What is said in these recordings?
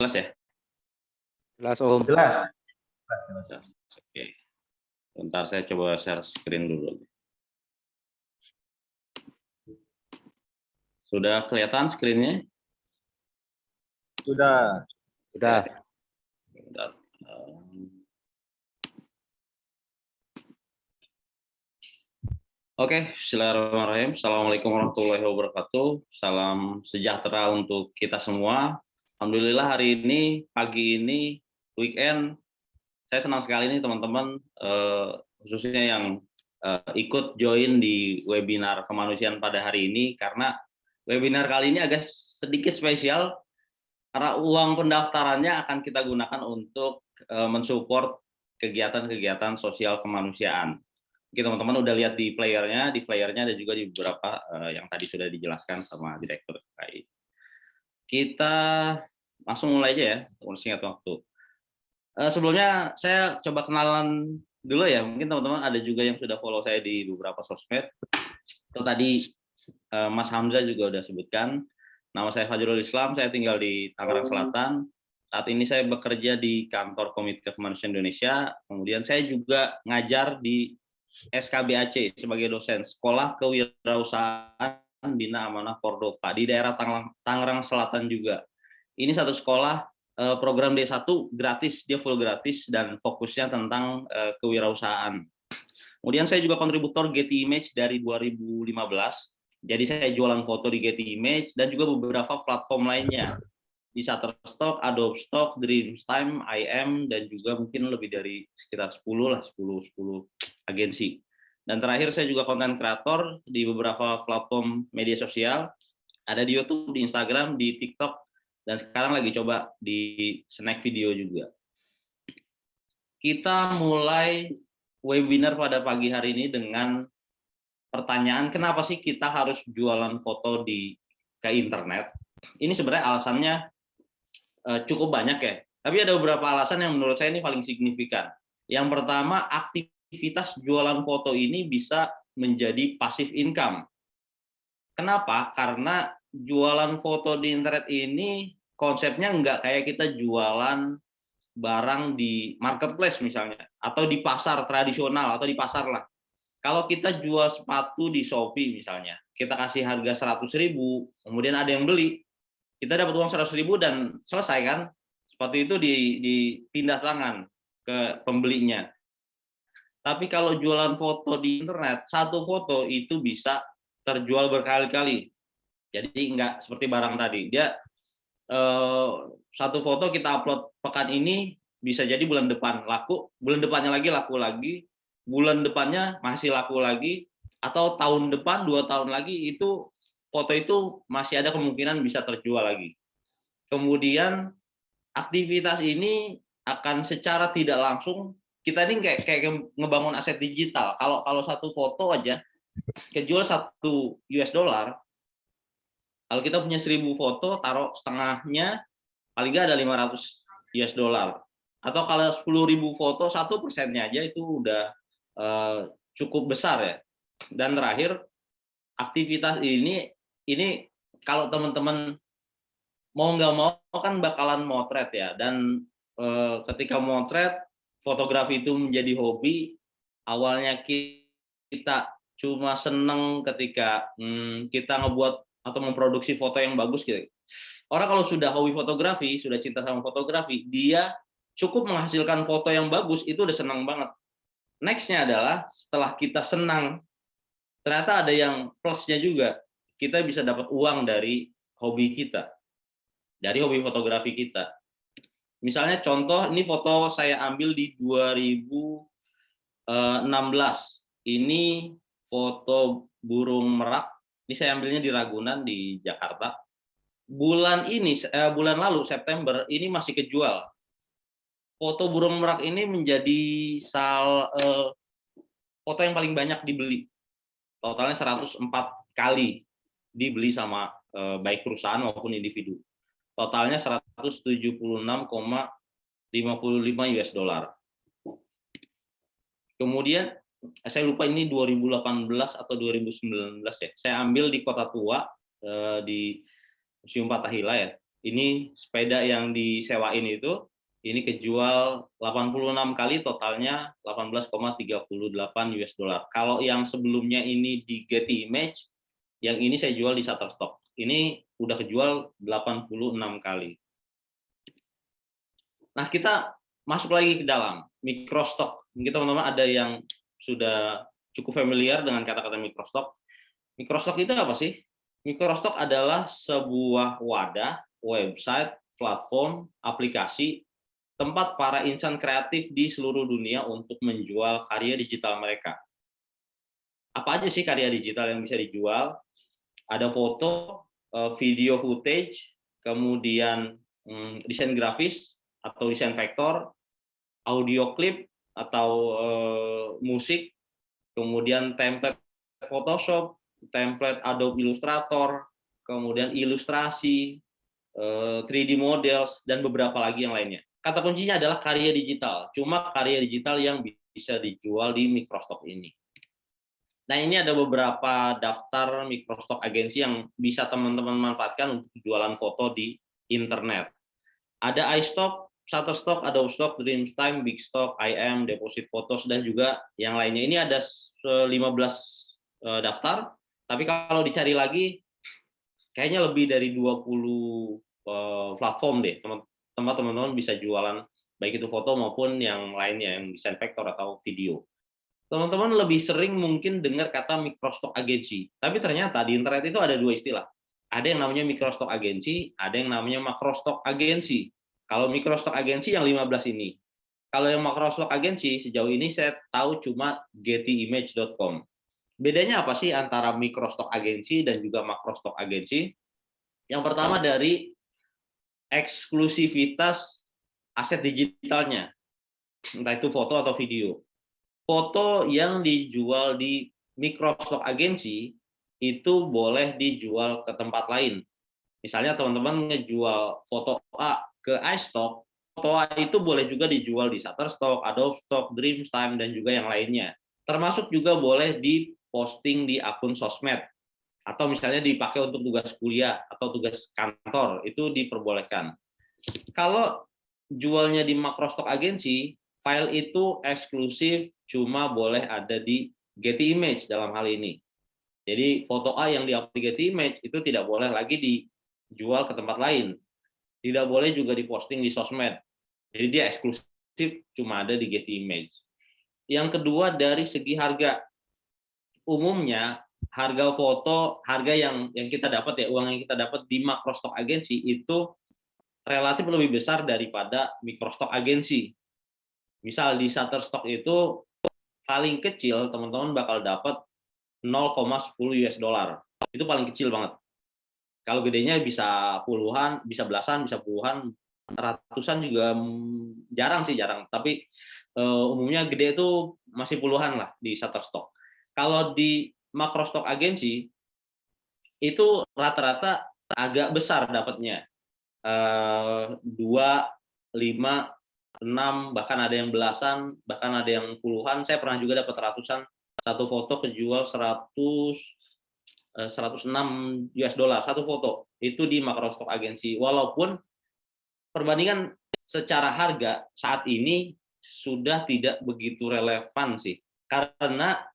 Jelas ya? Jelas Om. Jelas. Jelas. Oke. Bentar saya coba share screen dulu. Sudah kelihatan screen-nya? Sudah. Sudah. Bentar. Oke, bismillahirrahmanirrahim. Assalamualaikum warahmatullahi wabarakatuh. Salam sejahtera untuk kita semua. Alhamdulillah hari ini, pagi ini, weekend, saya senang sekali nih teman-teman, khususnya yang ikut join di webinar kemanusiaan pada hari ini, karena webinar kali ini agak sedikit spesial, karena uang pendaftarannya akan kita gunakan untuk mensupport kegiatan-kegiatan sosial kemanusiaan. Oke, teman-teman udah lihat di playernya ada juga di beberapa yang tadi sudah dijelaskan sama Direktur KAI. Kita langsung mulai aja ya, untuk singkat waktu. Sebelumnya saya coba kenalan dulu ya, mungkin teman-teman ada juga yang sudah follow saya di beberapa sosmed. Itu tadi Mas Hamzah juga udah sebutkan. Nama saya Fajrul Islam, saya tinggal di Tangerang Selatan. Saat ini saya bekerja di kantor Komite Kemanusiaan Indonesia. Kemudian saya juga ngajar di SKBAC sebagai dosen Sekolah Kewirausahaan Bina Amanah Cordova di daerah Tangerang Selatan juga. Ini satu sekolah program D1 gratis, dia full gratis dan fokusnya tentang kewirausahaan. Kemudian saya juga kontributor Getty Image dari 2015. Jadi saya jualan foto di Getty Image dan juga beberapa platform lainnya. Di Shutterstock, Adobe Stock, Dreamtime, IM, dan juga mungkin lebih dari sekitar 10 agensi. Dan terakhir saya juga konten kreator di beberapa platform media sosial, ada di YouTube, di Instagram, di TikTok, dan sekarang lagi coba di Snack Video juga. Kita mulai webinar pada pagi hari ini dengan pertanyaan, kenapa sih kita harus jualan foto ke internet? Ini sebenarnya alasannya cukup banyak ya, tapi ada beberapa alasan yang menurut saya ini paling signifikan. Yang pertama, aktivitas jualan foto ini bisa menjadi passive income. Kenapa? Karena jualan foto di internet ini konsepnya nggak kayak kita jualan barang di marketplace misalnya, atau di pasar tradisional, atau di pasar lah. Kalau kita jual sepatu di Shopee misalnya, kita kasih harga 100.000, kemudian ada yang beli, kita dapat uang 100.000 dan selesai kan? Sepatu itu dipindah tangan ke pembelinya. Tapi kalau jualan foto di internet, satu foto itu bisa terjual berkali-kali. Jadi nggak seperti barang tadi. Dia satu foto kita upload pekan ini, bisa jadi bulan depan laku, bulan depannya lagi laku lagi, bulan depannya masih laku lagi, atau tahun depan, 2 tahun lagi itu foto itu masih ada kemungkinan bisa terjual lagi. Kemudian aktivitas ini akan secara tidak langsung, kita ini kayak ngebangun aset digital. Kalau satu foto aja kejual $1, kalau kita punya 1.000 foto, taruh setengahnya, paling nggak ada $500. Atau kalau 10.000 foto, 1%-nya aja itu udah cukup besar ya. Dan terakhir, aktivitas ini kalau teman-teman mau nggak mau kan bakalan motret ya. Dan ketika motret, fotografi itu menjadi hobi. Awalnya kita cuma seneng ketika kita ngebuat atau memproduksi foto yang bagus gitu. Orang kalau sudah hobi fotografi, sudah cinta sama fotografi, dia cukup menghasilkan foto yang bagus, itu udah senang banget. Next-nya adalah setelah kita senang, ternyata ada yang plusnya juga. Kita bisa dapat uang dari hobi kita, dari hobi fotografi kita. Misalnya contoh, ini foto saya ambil di 2016. Ini foto burung merak. Ini saya ambilnya di Ragunan di Jakarta. Bulan lalu September ini masih kejual. Foto burung merak ini menjadi foto yang paling banyak dibeli. Totalnya 104 kali dibeli sama baik perusahaan maupun individu. Totalnya $176,55. Kemudian saya lupa ini 2018 atau 2019 ya. Saya ambil di Kota Tua di Museum Fathahillah ya. Ini sepeda yang disewain itu, ini kejual 86 kali, totalnya 18,38 US dollar. Kalau yang sebelumnya ini di Getty Image, yang ini saya jual di Shutterstock. Ini udah kejual 86 kali. Nah, kita masuk lagi ke dalam microstock. Mungkin teman-teman ada yang sudah cukup familiar dengan kata-kata microstock. Microstock itu apa sih? Microstock adalah sebuah wadah, website, platform, aplikasi, tempat para insan kreatif di seluruh dunia untuk menjual karya digital mereka. Apa aja sih karya digital yang bisa dijual? Ada foto, video footage, kemudian desain grafis atau desain vektor, audio klip atau musik, kemudian template Photoshop, template Adobe Illustrator, kemudian ilustrasi, 3D models, dan beberapa lagi yang lainnya. Kata kuncinya adalah karya digital, cuma karya digital yang bisa dijual di microstock ini. Nah, ini ada beberapa daftar microstock agensi yang bisa teman-teman manfaatkan untuk jualan foto di internet. Ada iStock, Shutterstock, Adobe Stock, Dreamtime, Big Stock, IM, Deposit Photos, dan juga yang lainnya. Ini ada 15 daftar, tapi kalau dicari lagi, kayaknya lebih dari 20 platform deh, tempat teman-teman bisa jualan, baik itu foto maupun yang lainnya, yang desain vektor atau video. Teman-teman lebih sering mungkin dengar kata microstock agency, tapi ternyata di internet itu ada dua istilah. Ada yang namanya microstock agency, ada yang namanya macrostock agency. Kalau microstock agency yang 15 ini. Kalau yang macrostock agency sejauh ini saya tahu cuma gettyimage.com. Bedanya apa sih antara microstock agency dan juga macrostock agency? Yang pertama dari eksklusivitas aset digitalnya, entah itu foto atau video. Foto yang dijual di microstock agency itu boleh dijual ke tempat lain. Misalnya teman-teman ngejual foto A ke iStock, foto A itu boleh juga dijual di Shutterstock, Adobe Stock, Dreamtime, dan juga yang lainnya. Termasuk juga boleh diposting di akun sosmed, atau misalnya dipakai untuk tugas kuliah atau tugas kantor, itu diperbolehkan. Kalau jualnya di macrostock agency, file itu eksklusif cuma boleh ada di Getty Image dalam hal ini. Jadi foto A yang di-upload di Getty Image itu tidak boleh lagi dijual ke tempat lain. Tidak boleh juga diposting di sosmed. Jadi dia eksklusif cuma ada di Getty Image. Yang kedua dari segi harga. Umumnya harga foto, harga yang kita dapat ya, uang yang kita dapat di macrostock agency itu relatif lebih besar daripada microstock agency. Misal di Shutterstock itu paling kecil teman-teman bakal dapat 0,10 US dollar. Itu paling kecil banget. Kalau gedenya bisa puluhan, bisa belasan, bisa puluhan, ratusan juga jarang sih, jarang. Tapi umumnya gede itu masih puluhan lah di Shutterstock. Kalau di macrostock agency itu rata-rata agak besar dapatnya. 2, 5, 6, bahkan ada yang belasan, bahkan ada yang puluhan. Saya pernah juga dapat ratusan. Satu foto kejual 106 US dollar satu foto. Itu di macrostock agency. Walaupun perbandingan secara harga saat ini sudah tidak begitu relevan sih. Karena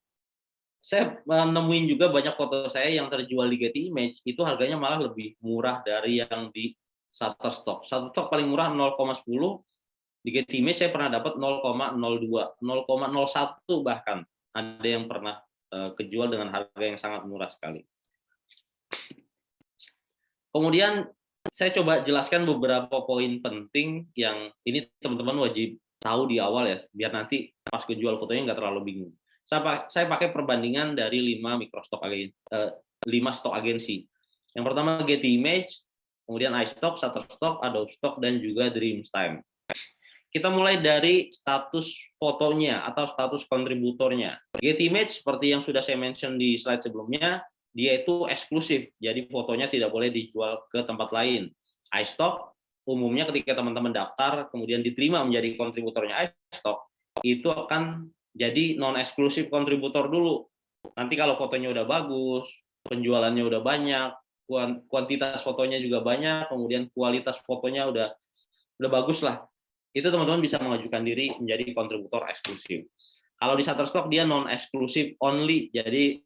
saya nemuin juga banyak foto saya yang terjual di Getty Image, itu harganya malah lebih murah dari yang di Shutterstock. Shutterstock paling murah 0,10, di Getty Image saya pernah dapat 0,02, 0,01 bahkan. Ada yang pernah kejual dengan harga yang sangat murah sekali. Kemudian saya coba jelaskan beberapa poin penting yang ini teman-teman wajib tahu di awal ya, biar nanti pas kejual fotonya nggak terlalu bingung. Saya pakai perbandingan dari 5 stok agensi. Yang pertama Getty Image, kemudian iStock, Shutterstock, Adobe Stock, dan juga Dreamtime. Kita mulai dari status fotonya atau status kontributornya. Getty Image seperti yang sudah saya mention di slide sebelumnya, dia itu eksklusif, jadi fotonya tidak boleh dijual ke tempat lain. iStock umumnya ketika teman-teman daftar kemudian diterima menjadi kontributornya iStock, itu akan jadi non eksklusif kontributor dulu. Nanti kalau fotonya udah bagus, penjualannya udah banyak, kuantitas fotonya juga banyak, kemudian kualitas fotonya udah bagus lah. Itu teman-teman bisa mengajukan diri menjadi kontributor eksklusif. Kalau di Shutterstock dia non eksklusif only, jadi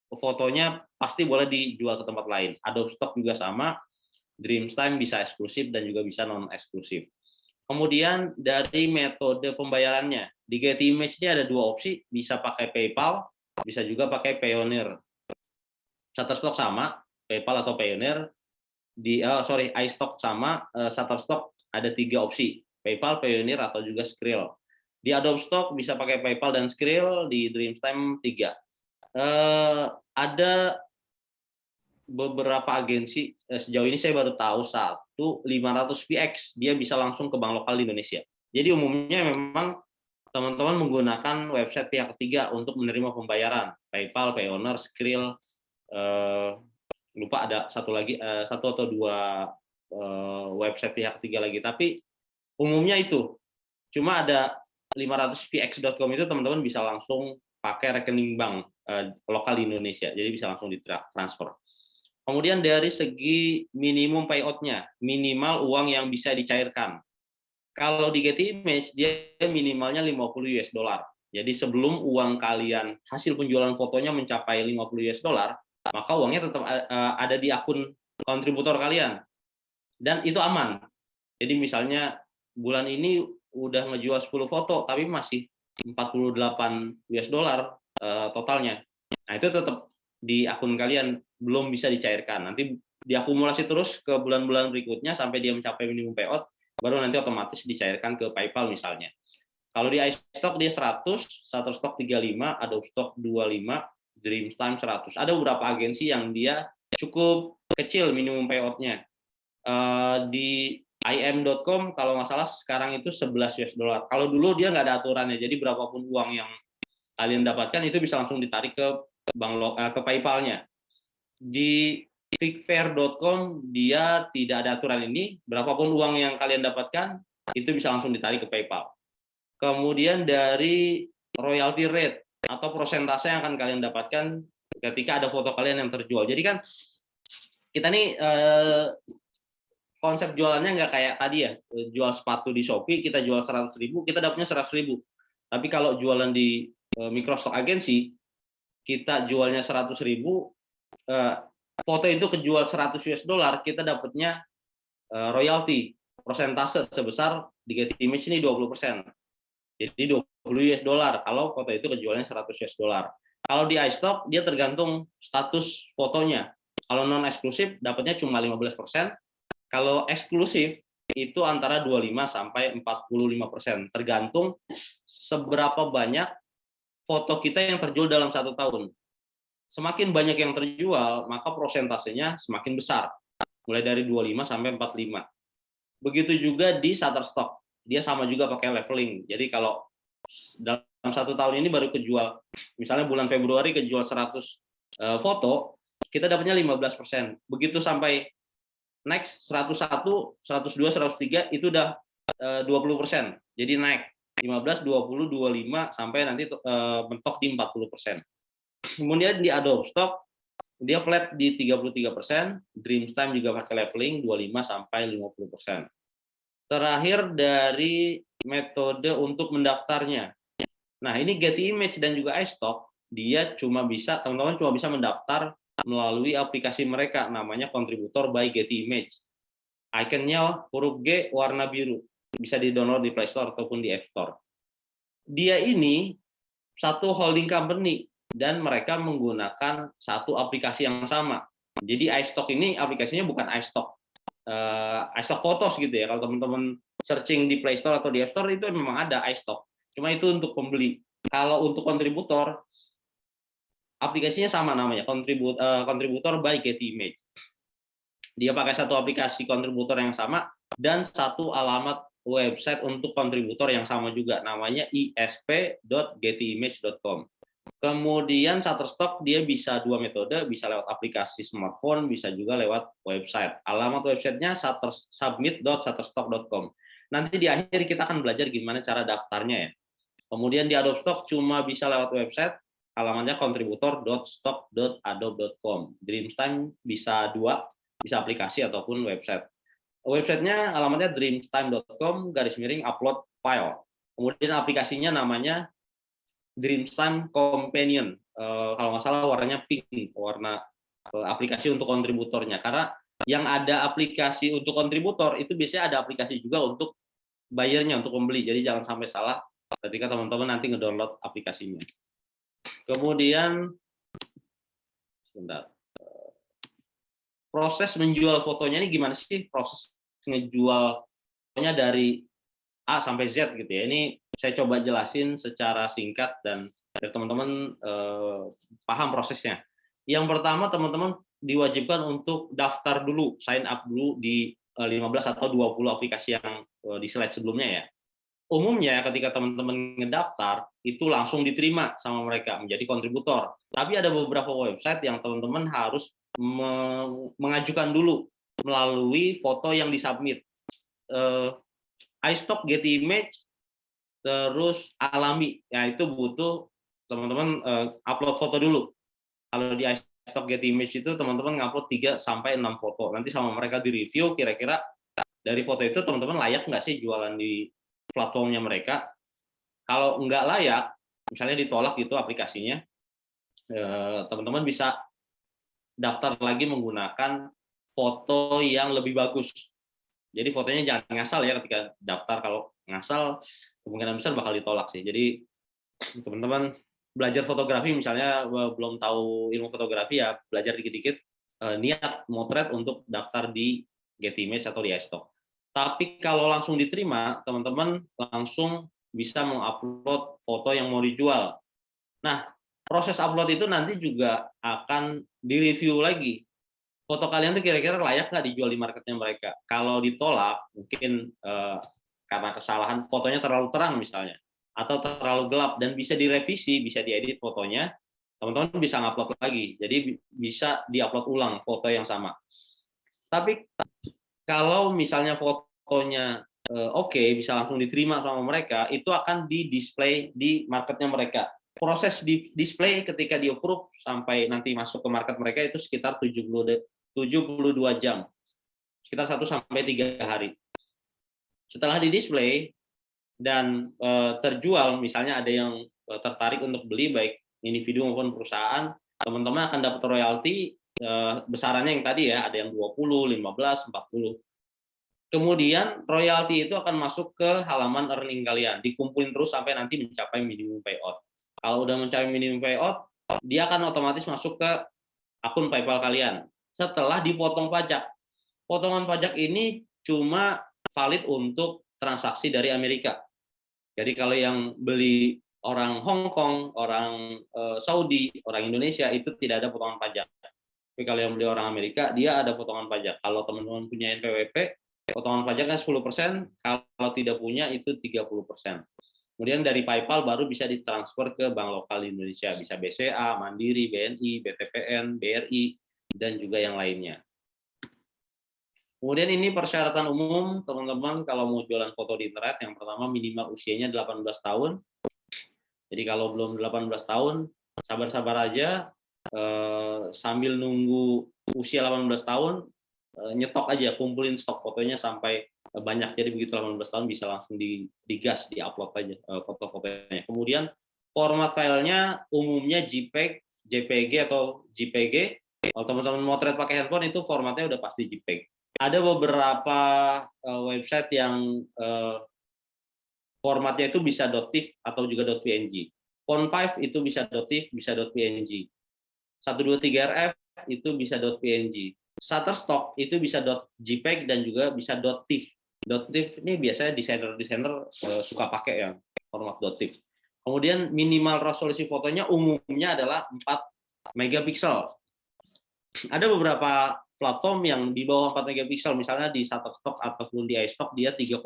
fotonya pasti boleh dijual ke tempat lain. Adobe Stock juga sama, Dreamtime bisa eksklusif dan juga bisa non eksklusif. Kemudian dari metode pembayarannya, di Getty Image ini ada dua opsi, bisa pakai PayPal, bisa juga pakai Payoneer. Shutterstock sama, PayPal atau Payoneer. iStock sama, Shutterstock ada 3 opsi, PayPal, Payoneer, atau juga Skrill. Di Adobe Stock bisa pakai PayPal dan Skrill, di Dreamtime 3. Ada beberapa agensi, sejauh ini saya baru tahu satu, 500px, dia bisa langsung ke bank lokal di Indonesia. Jadi umumnya memang teman-teman menggunakan website pihak ketiga untuk menerima pembayaran, PayPal, Payoneer, Skrill, lupa ada satu lagi, satu atau dua website pihak ketiga lagi, tapi umumnya itu. Cuma ada 500px.com itu teman-teman bisa langsung pakai rekening bank lokal di Indonesia, jadi bisa langsung ditransfer. Kemudian dari segi minimum payout-nya, minimal uang yang bisa dicairkan. Kalau di Getty Image dia minimalnya $50. Jadi sebelum uang kalian hasil penjualan fotonya mencapai $50, maka uangnya tetap ada di akun kontributor kalian. Dan itu aman. Jadi misalnya bulan ini udah ngejual 10 foto tapi masih $48 totalnya. Nah, itu tetap di akun kalian, belum bisa dicairkan. Nanti diakumulasi terus ke bulan-bulan berikutnya sampai dia mencapai minimum payout, baru nanti otomatis dicairkan ke PayPal misalnya. Kalau di iStock dia 100, Shutterstock 35, Adobe Stock 25, Dreamtime 100. Ada beberapa agensi yang dia cukup kecil minimum payout-nya. Di im.com kalau nggak salah sekarang itu $11. Kalau dulu dia nggak ada aturannya, jadi berapapun uang yang kalian dapatkan itu bisa langsung ditarik ke ke PayPal-nya. Di Figfair.com dia tidak ada aturan ini, berapapun uang yang kalian dapatkan itu bisa langsung ditarik ke PayPal. Kemudian dari royalty rate atau persentase yang akan kalian dapatkan ketika ada foto kalian yang terjual. Jadi kan kita nih konsep jualannya nggak kayak tadi ya, jual sepatu di Shopee kita jual 100.000, kita dapatnya 100.000. Tapi kalau jualan di microstock agency, kita jualnya 100.000, foto itu kejual $100, kita dapatnya royalti persentase sebesar di Getty Image ini 20%. Jadi $20 kalau foto itu kejualnya $100. Kalau di iStock dia tergantung status fotonya. Kalau non eksklusif dapatnya cuma 15%. Kalau eksklusif itu antara 25 sampai 45%, tergantung seberapa banyak foto kita yang terjual dalam 1 tahun. Semakin banyak yang terjual, maka prosentasenya semakin besar, mulai dari 25 sampai 45. Begitu juga di Shutterstock, dia sama juga pakai leveling. Jadi kalau dalam 1 tahun ini baru kejual, misalnya bulan Februari kejual 100 foto, kita dapatnya 15%. Begitu sampai next 101, 102, 103 itu udah 20%. Jadi naik 15, 20, 25 sampai nanti mentok di 40%. Kemudian di Adobe Stock dia flat di 33%, Dreamtime juga pakai leveling 25 sampai 50%. Terakhir dari metode untuk mendaftarnya. Nah, ini Getty Image dan juga iStock, dia teman-teman cuma bisa mendaftar melalui aplikasi mereka, namanya Contributor by Getty Image. Ikonnya huruf G warna biru, bisa di-download di Play Store ataupun di App Store. Dia ini satu holding company dan mereka menggunakan satu aplikasi yang sama. Jadi iStock ini aplikasinya bukan iStock Photos gitu ya. Kalau teman-teman searching di Play Store atau di App Store itu memang ada iStock. Cuma itu untuk pembeli. Kalau untuk kontributor, aplikasinya sama namanya, Contributor by Getty Image. Dia pakai satu aplikasi kontributor yang sama dan satu alamat website untuk kontributor yang sama juga, namanya isp.gettyimage.com. Kemudian Shutterstock dia bisa 2 metode, bisa lewat aplikasi smartphone, bisa juga lewat website. Alamat websitenya submit.shutterstock.com. Nanti di akhir kita akan belajar gimana cara daftarnya ya. Kemudian di Adobe Stock cuma bisa lewat website. alamannya contributor.stock.adobe.com. Dreamtime bisa dua, bisa aplikasi ataupun website. Websitenya alamatnya dreamtime.com/upload file. Kemudian aplikasinya namanya Dreamtime Companion. Kalau nggak salah warnanya pink, warna aplikasi untuk kontributornya. Karena yang ada aplikasi untuk kontributor itu biasanya ada aplikasi juga untuk buyernya, untuk pembeli. Jadi jangan sampai salah ketika teman-teman nanti ngedownload aplikasinya. Kemudian, sebentar. Proses menjual fotonya ini gimana sih? Proses ngejual fotonya dari A sampai Z gitu ya. Ini saya coba jelasin secara singkat dan biar teman-teman paham prosesnya. Yang pertama, teman-teman diwajibkan untuk daftar dulu, sign up dulu di 15 atau 20 aplikasi yang di slide sebelumnya ya. Umumnya ketika teman-teman ngedaftar, itu langsung diterima sama mereka menjadi kontributor. Tapi ada beberapa website yang teman-teman harus mengajukan dulu melalui foto yang disubmit. iStock, Getty Image, terus Alami. Ya, itu butuh teman-teman upload foto dulu. Kalau di iStock, Getty Image itu teman-teman ngupload 3 sampai 6 foto. Nanti sama mereka di-review kira-kira dari foto itu teman-teman layak nggak sih jualan di platformnya mereka. Kalau nggak layak, misalnya ditolak gitu aplikasinya, teman-teman bisa daftar lagi menggunakan foto yang lebih bagus. Jadi fotonya jangan ngasal ya ketika daftar. Kalau ngasal kemungkinan besar bakal ditolak sih. Jadi teman-teman belajar fotografi misalnya belum tahu ilmu fotografi ya belajar dikit-dikit, niat motret untuk daftar di Getty Image atau di iStock. Tapi kalau langsung diterima, teman-teman langsung bisa mengupload foto yang mau dijual. Nah, proses upload itu nanti juga akan direview lagi. Foto kalian tuh kira-kira layak nggak dijual di marketnya mereka? Kalau ditolak, mungkin karena kesalahan fotonya terlalu terang misalnya, atau terlalu gelap dan bisa direvisi, bisa diedit fotonya, teman-teman bisa ngupload lagi. Jadi bisa diupload ulang foto yang sama. Tapi kalau misalnya fotonya oke, bisa langsung diterima sama mereka, itu akan di-display di marketnya mereka. Proses di display ketika di approve sampai nanti masuk ke market mereka itu sekitar 72 jam. Sekitar 1 sampai 3 hari. Setelah di display dan terjual, misalnya ada yang tertarik untuk beli baik individu maupun perusahaan, teman-teman akan dapat royalti besarannya yang tadi ya, ada yang 20, 15, 40. Kemudian royalti itu akan masuk ke halaman earning kalian, dikumpulin terus sampai nanti mencapai minimum payout. Kalau udah mencapai minimum payout, dia akan otomatis masuk ke akun PayPal kalian. Setelah dipotong pajak. Potongan pajak ini cuma valid untuk transaksi dari Amerika. Jadi kalau yang beli orang Hong Kong, orang Saudi, orang Indonesia itu tidak ada potongan pajak. Tapi kalau yang beli orang Amerika, dia ada potongan pajak. Kalau teman-teman punya NPWP, potongan pajaknya 10%, kalau tidak punya itu 30%. Kemudian dari PayPal baru bisa ditransfer ke bank lokal di Indonesia, bisa BCA, Mandiri, BNI, BTPN, BRI, dan juga yang lainnya. Kemudian ini persyaratan umum, teman-teman, kalau mau jualan foto di internet, yang pertama minimal usianya 18 tahun. Jadi kalau belum 18 tahun, sabar-sabar aja, sambil nunggu usia 18 tahun, nyetok aja, kumpulin stok fotonya sampai banyak. Jadi begitu 18 tahun bisa langsung digas, di-upload aja foto-fotonya. Kemudian format filenya umumnya JPEG, JPG atau JPG. Kalau teman-teman motret pakai handphone itu formatnya udah pasti JPEG. Ada beberapa website yang formatnya itu bisa .tif atau juga .png. Font5 itu bisa .tif, bisa .png. 123RF itu bisa .png. Shutterstock itu bisa .jpeg dan juga bisa .tif. .tif ini biasanya desainer suka pakai yang format .tif. Kemudian minimal resolusi fotonya umumnya adalah 4 megapiksel. Ada beberapa platform yang di bawah 4 megapiksel, misalnya di Shutterstock ataupun di iStock dia 3,8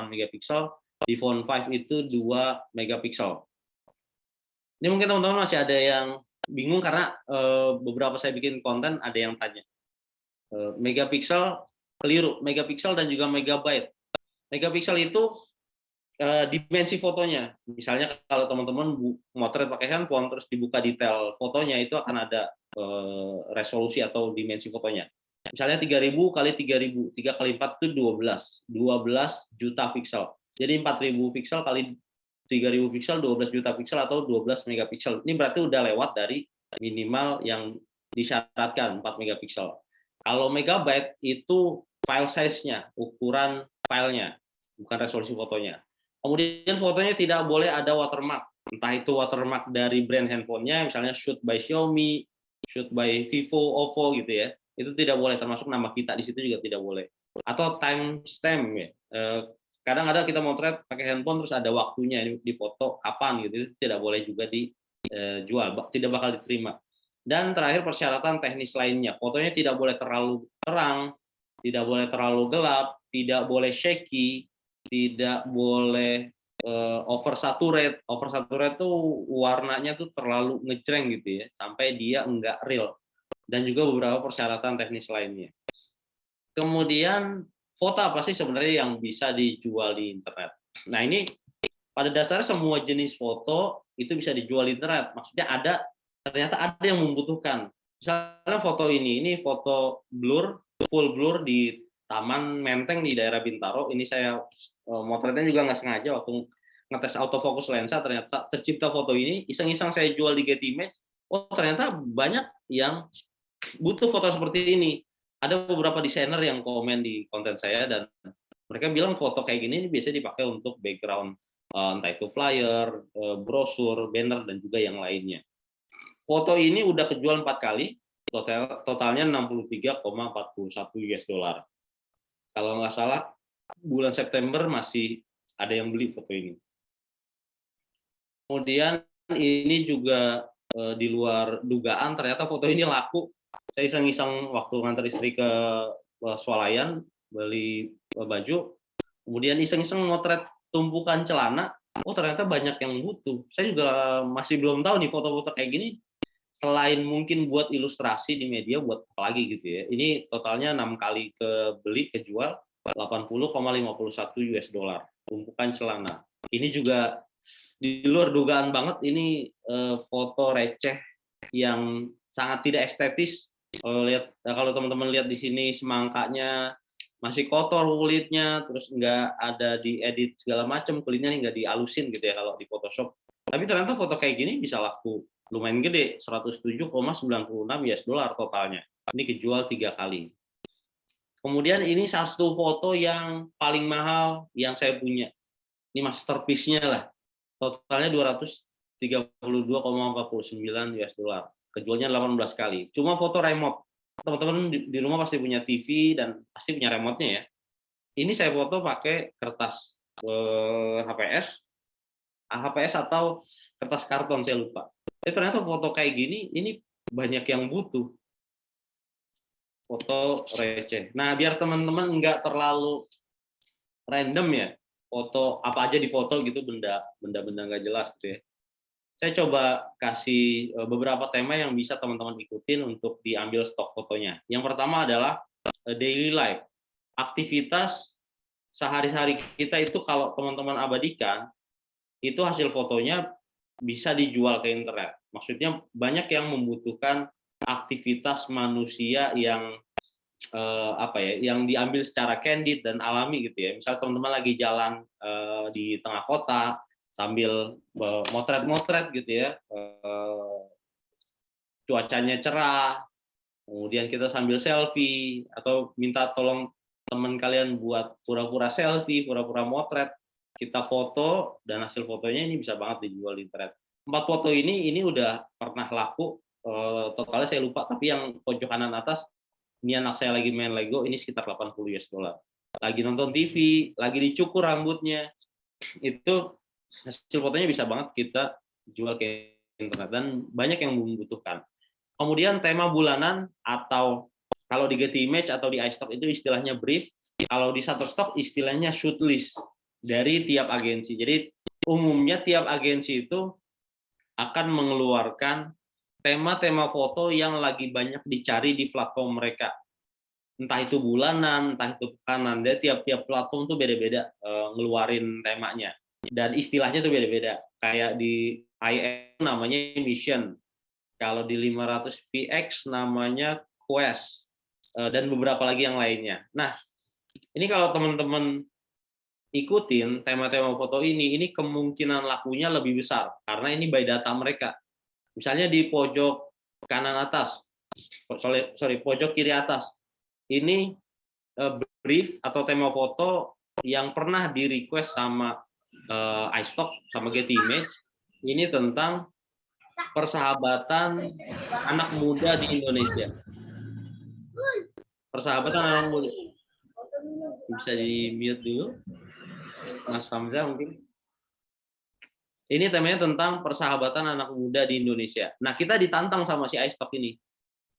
megapiksel, di Font5 itu 2 megapiksel. Ini mungkin teman-teman masih ada yang bingung karena beberapa saya bikin konten ada yang tanya. Megapiksel keliru, megapiksel dan juga megabyte. Megapiksel itu dimensi fotonya. Misalnya kalau teman-teman motret pakai handphone terus dibuka detail fotonya, itu akan ada resolusi atau dimensi fotonya. Misalnya 3000 kali 3000, 3 kali 4 itu 12 juta piksel. Jadi 4000 piksel kali 3000 piksel 12 juta piksel atau 12 megapiksel. Ini berarti udah lewat dari minimal yang disyaratkan 4 megapiksel. Kalau megabyte itu file size-nya, ukuran filenya, bukan resolusi fotonya. Kemudian fotonya tidak boleh ada watermark, entah itu watermark dari brand handphonenya, misalnya shoot by Xiaomi, shoot by Vivo, Oppo gitu ya. Itu tidak boleh, termasuk nama kita di situ juga tidak boleh. Atau timestamp ya. Kadang-kadang kita motret pakai handphone terus ada waktunya di foto kapan gitu, itu tidak boleh juga dijual, tidak bakal diterima. Dan terakhir persyaratan teknis lainnya, fotonya tidak boleh terlalu terang, tidak boleh terlalu gelap, tidak boleh shaky, tidak boleh oversaturate. Oversaturate tuh warnanya tuh terlalu ngejreng gitu ya, sampai dia enggak real. Dan juga beberapa persyaratan teknis lainnya. Kemudian foto apa sih sebenarnya yang bisa dijual di internet? Nah ini pada dasarnya semua jenis foto itu bisa dijual di internet. Maksudnya ternyata ada yang membutuhkan. Misalnya foto ini foto blur, full blur di Taman Menteng di daerah Bintaro. Ini saya motretnya juga nggak sengaja waktu ngetes autofocus lensa, ternyata tercipta foto ini, iseng-iseng saya jual di Getty Image. Oh ternyata banyak yang butuh foto seperti ini. Ada beberapa desainer yang komen di konten saya dan mereka bilang foto kayak gini biasanya dipakai untuk background entah itu flyer, brosur, banner dan juga yang lainnya. Foto ini udah kejual 4 kali, totalnya 63,41 US dollar. Kalau nggak salah bulan September masih ada yang beli foto ini. Kemudian ini juga di luar dugaan, ternyata foto ini laku. Saya iseng-iseng waktu ngantar istri ke swalayan beli baju, kemudian iseng-iseng motret tumpukan celana, oh ternyata banyak yang butuh. Saya juga masih belum tahu nih foto-foto kayak gini, selain mungkin buat ilustrasi di media, buat apa lagi gitu ya. Ini totalnya 6 kali kejual, 80,51 US dollar, tumpukan celana. Ini juga di luar dugaan banget, ini foto receh yang sangat tidak estetis. Kalau teman-teman lihat di sini semangkanya masih kotor kulitnya, terus nggak ada diedit segala macam, kulitnya nggak dialusin gitu ya kalau di Photoshop. Tapi ternyata foto kayak gini bisa laku lumayan gede, 107,96 US dollar totalnya. Ini kejual 3 kali. Kemudian ini satu foto yang paling mahal yang saya punya. Ini masterpiece-nya lah. Totalnya 232,49 US dollar. Kejualnya 18 kali. Cuma foto remote. Teman-teman di rumah pasti punya TV dan pasti punya remote-nya ya. Ini saya foto pakai kertas HPS atau kertas karton, saya lupa. Tapi ternyata foto kayak gini, ini banyak yang butuh. Foto receh. Nah, biar teman-teman nggak terlalu random ya, foto apa aja di foto gitu, benda-benda nggak jelas gitu ya. Saya coba kasih beberapa tema yang bisa teman-teman ikutin untuk diambil stok fotonya. Yang pertama adalah daily life. Aktivitas sehari-hari kita itu kalau teman-teman abadikan, itu hasil fotonya bisa dijual ke internet. Maksudnya banyak yang membutuhkan aktivitas manusia yang yang diambil secara candid dan alami gitu ya. Misal teman-teman lagi jalan di tengah kota sambil motret-motret gitu ya, cuacanya cerah, kemudian kita sambil selfie atau minta tolong teman kalian buat pura-pura selfie, pura-pura motret, kita foto dan hasil fotonya ini bisa banget dijual di internet. 4 foto ini udah pernah laku, totalnya saya lupa, tapi yang pojok kanan atas ini anak saya lagi main Lego, ini sekitar 80 US dollar. Lagi nonton TV, lagi dicukur rambutnya, itu hasil fotonya bisa banget kita jual ke internet dan banyak yang membutuhkan. Kemudian tema bulanan atau kalau di Getty Image atau di iStock itu istilahnya brief, kalau di Shutterstock istilahnya shoot list dari tiap agensi. Jadi umumnya tiap agensi itu akan mengeluarkan tema-tema foto yang lagi banyak dicari di platform mereka. Entah itu bulanan, entah itu pekanan. Dia tiap-tiap platform tuh beda-beda ngeluarin temanya. dan istilahnya tuh beda-beda. Kayak di IM namanya mission, kalau di 500px namanya quest, dan beberapa lagi yang lainnya. Nah, ini kalau teman-teman ikutin tema-tema foto ini kemungkinan lakunya lebih besar karena ini by data mereka. Misalnya di pojok kanan atas, pojok kiri atas, ini brief atau tema foto yang pernah di request sama iStock sama Getty Image, ini tentang persahabatan anak muda di Indonesia. Persahabatan anak muda. Bisa di mute dulu, Mas Hamzah mungkin. Ini temanya tentang persahabatan anak muda di Indonesia. Nah, kita ditantang sama si iStock ini.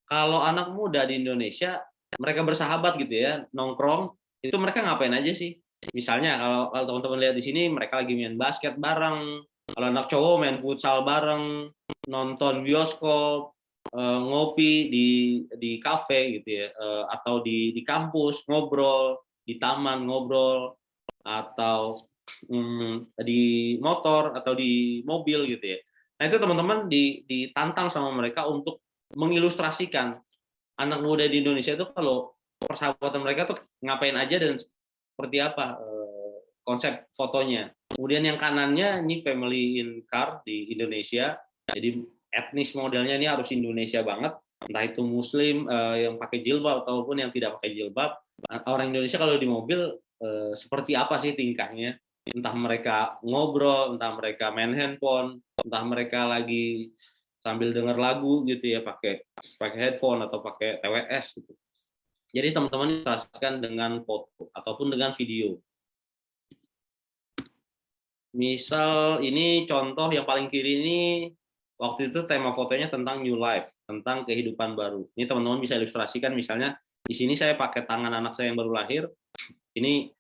Kalau anak muda di Indonesia, mereka bersahabat gitu ya, nongkrong, itu mereka ngapain aja sih? Misalnya kalau teman-teman lihat di sini, mereka lagi main basket bareng, kalau anak cowok main futsal bareng, nonton bioskop, ngopi di kafe gitu ya, atau di kampus ngobrol, di taman ngobrol, atau di motor atau di mobil gitu ya. Nah itu teman-teman ditantang sama mereka untuk mengilustrasikan anak muda di Indonesia itu kalau persahabatan mereka tuh ngapain aja dan seperti apa konsep fotonya. Kemudian yang kanannya ini family in car di Indonesia. Jadi etnis modelnya ini harus Indonesia banget, entah itu Muslim yang pakai jilbab ataupun yang tidak pakai jilbab. Orang Indonesia kalau di mobil seperti apa sih tingkahnya? Entah mereka ngobrol, entah mereka main handphone, entah mereka lagi sambil dengar lagu gitu ya pakai headphone atau pakai TWS gitu. Jadi teman-teman ilustrasikan dengan foto ataupun dengan video. Misal ini contoh yang paling kiri ini waktu itu tema fotonya tentang new life, tentang kehidupan baru. Ini teman-teman bisa ilustrasikan misalnya di sini saya pakai tangan anak saya yang baru lahir. Ini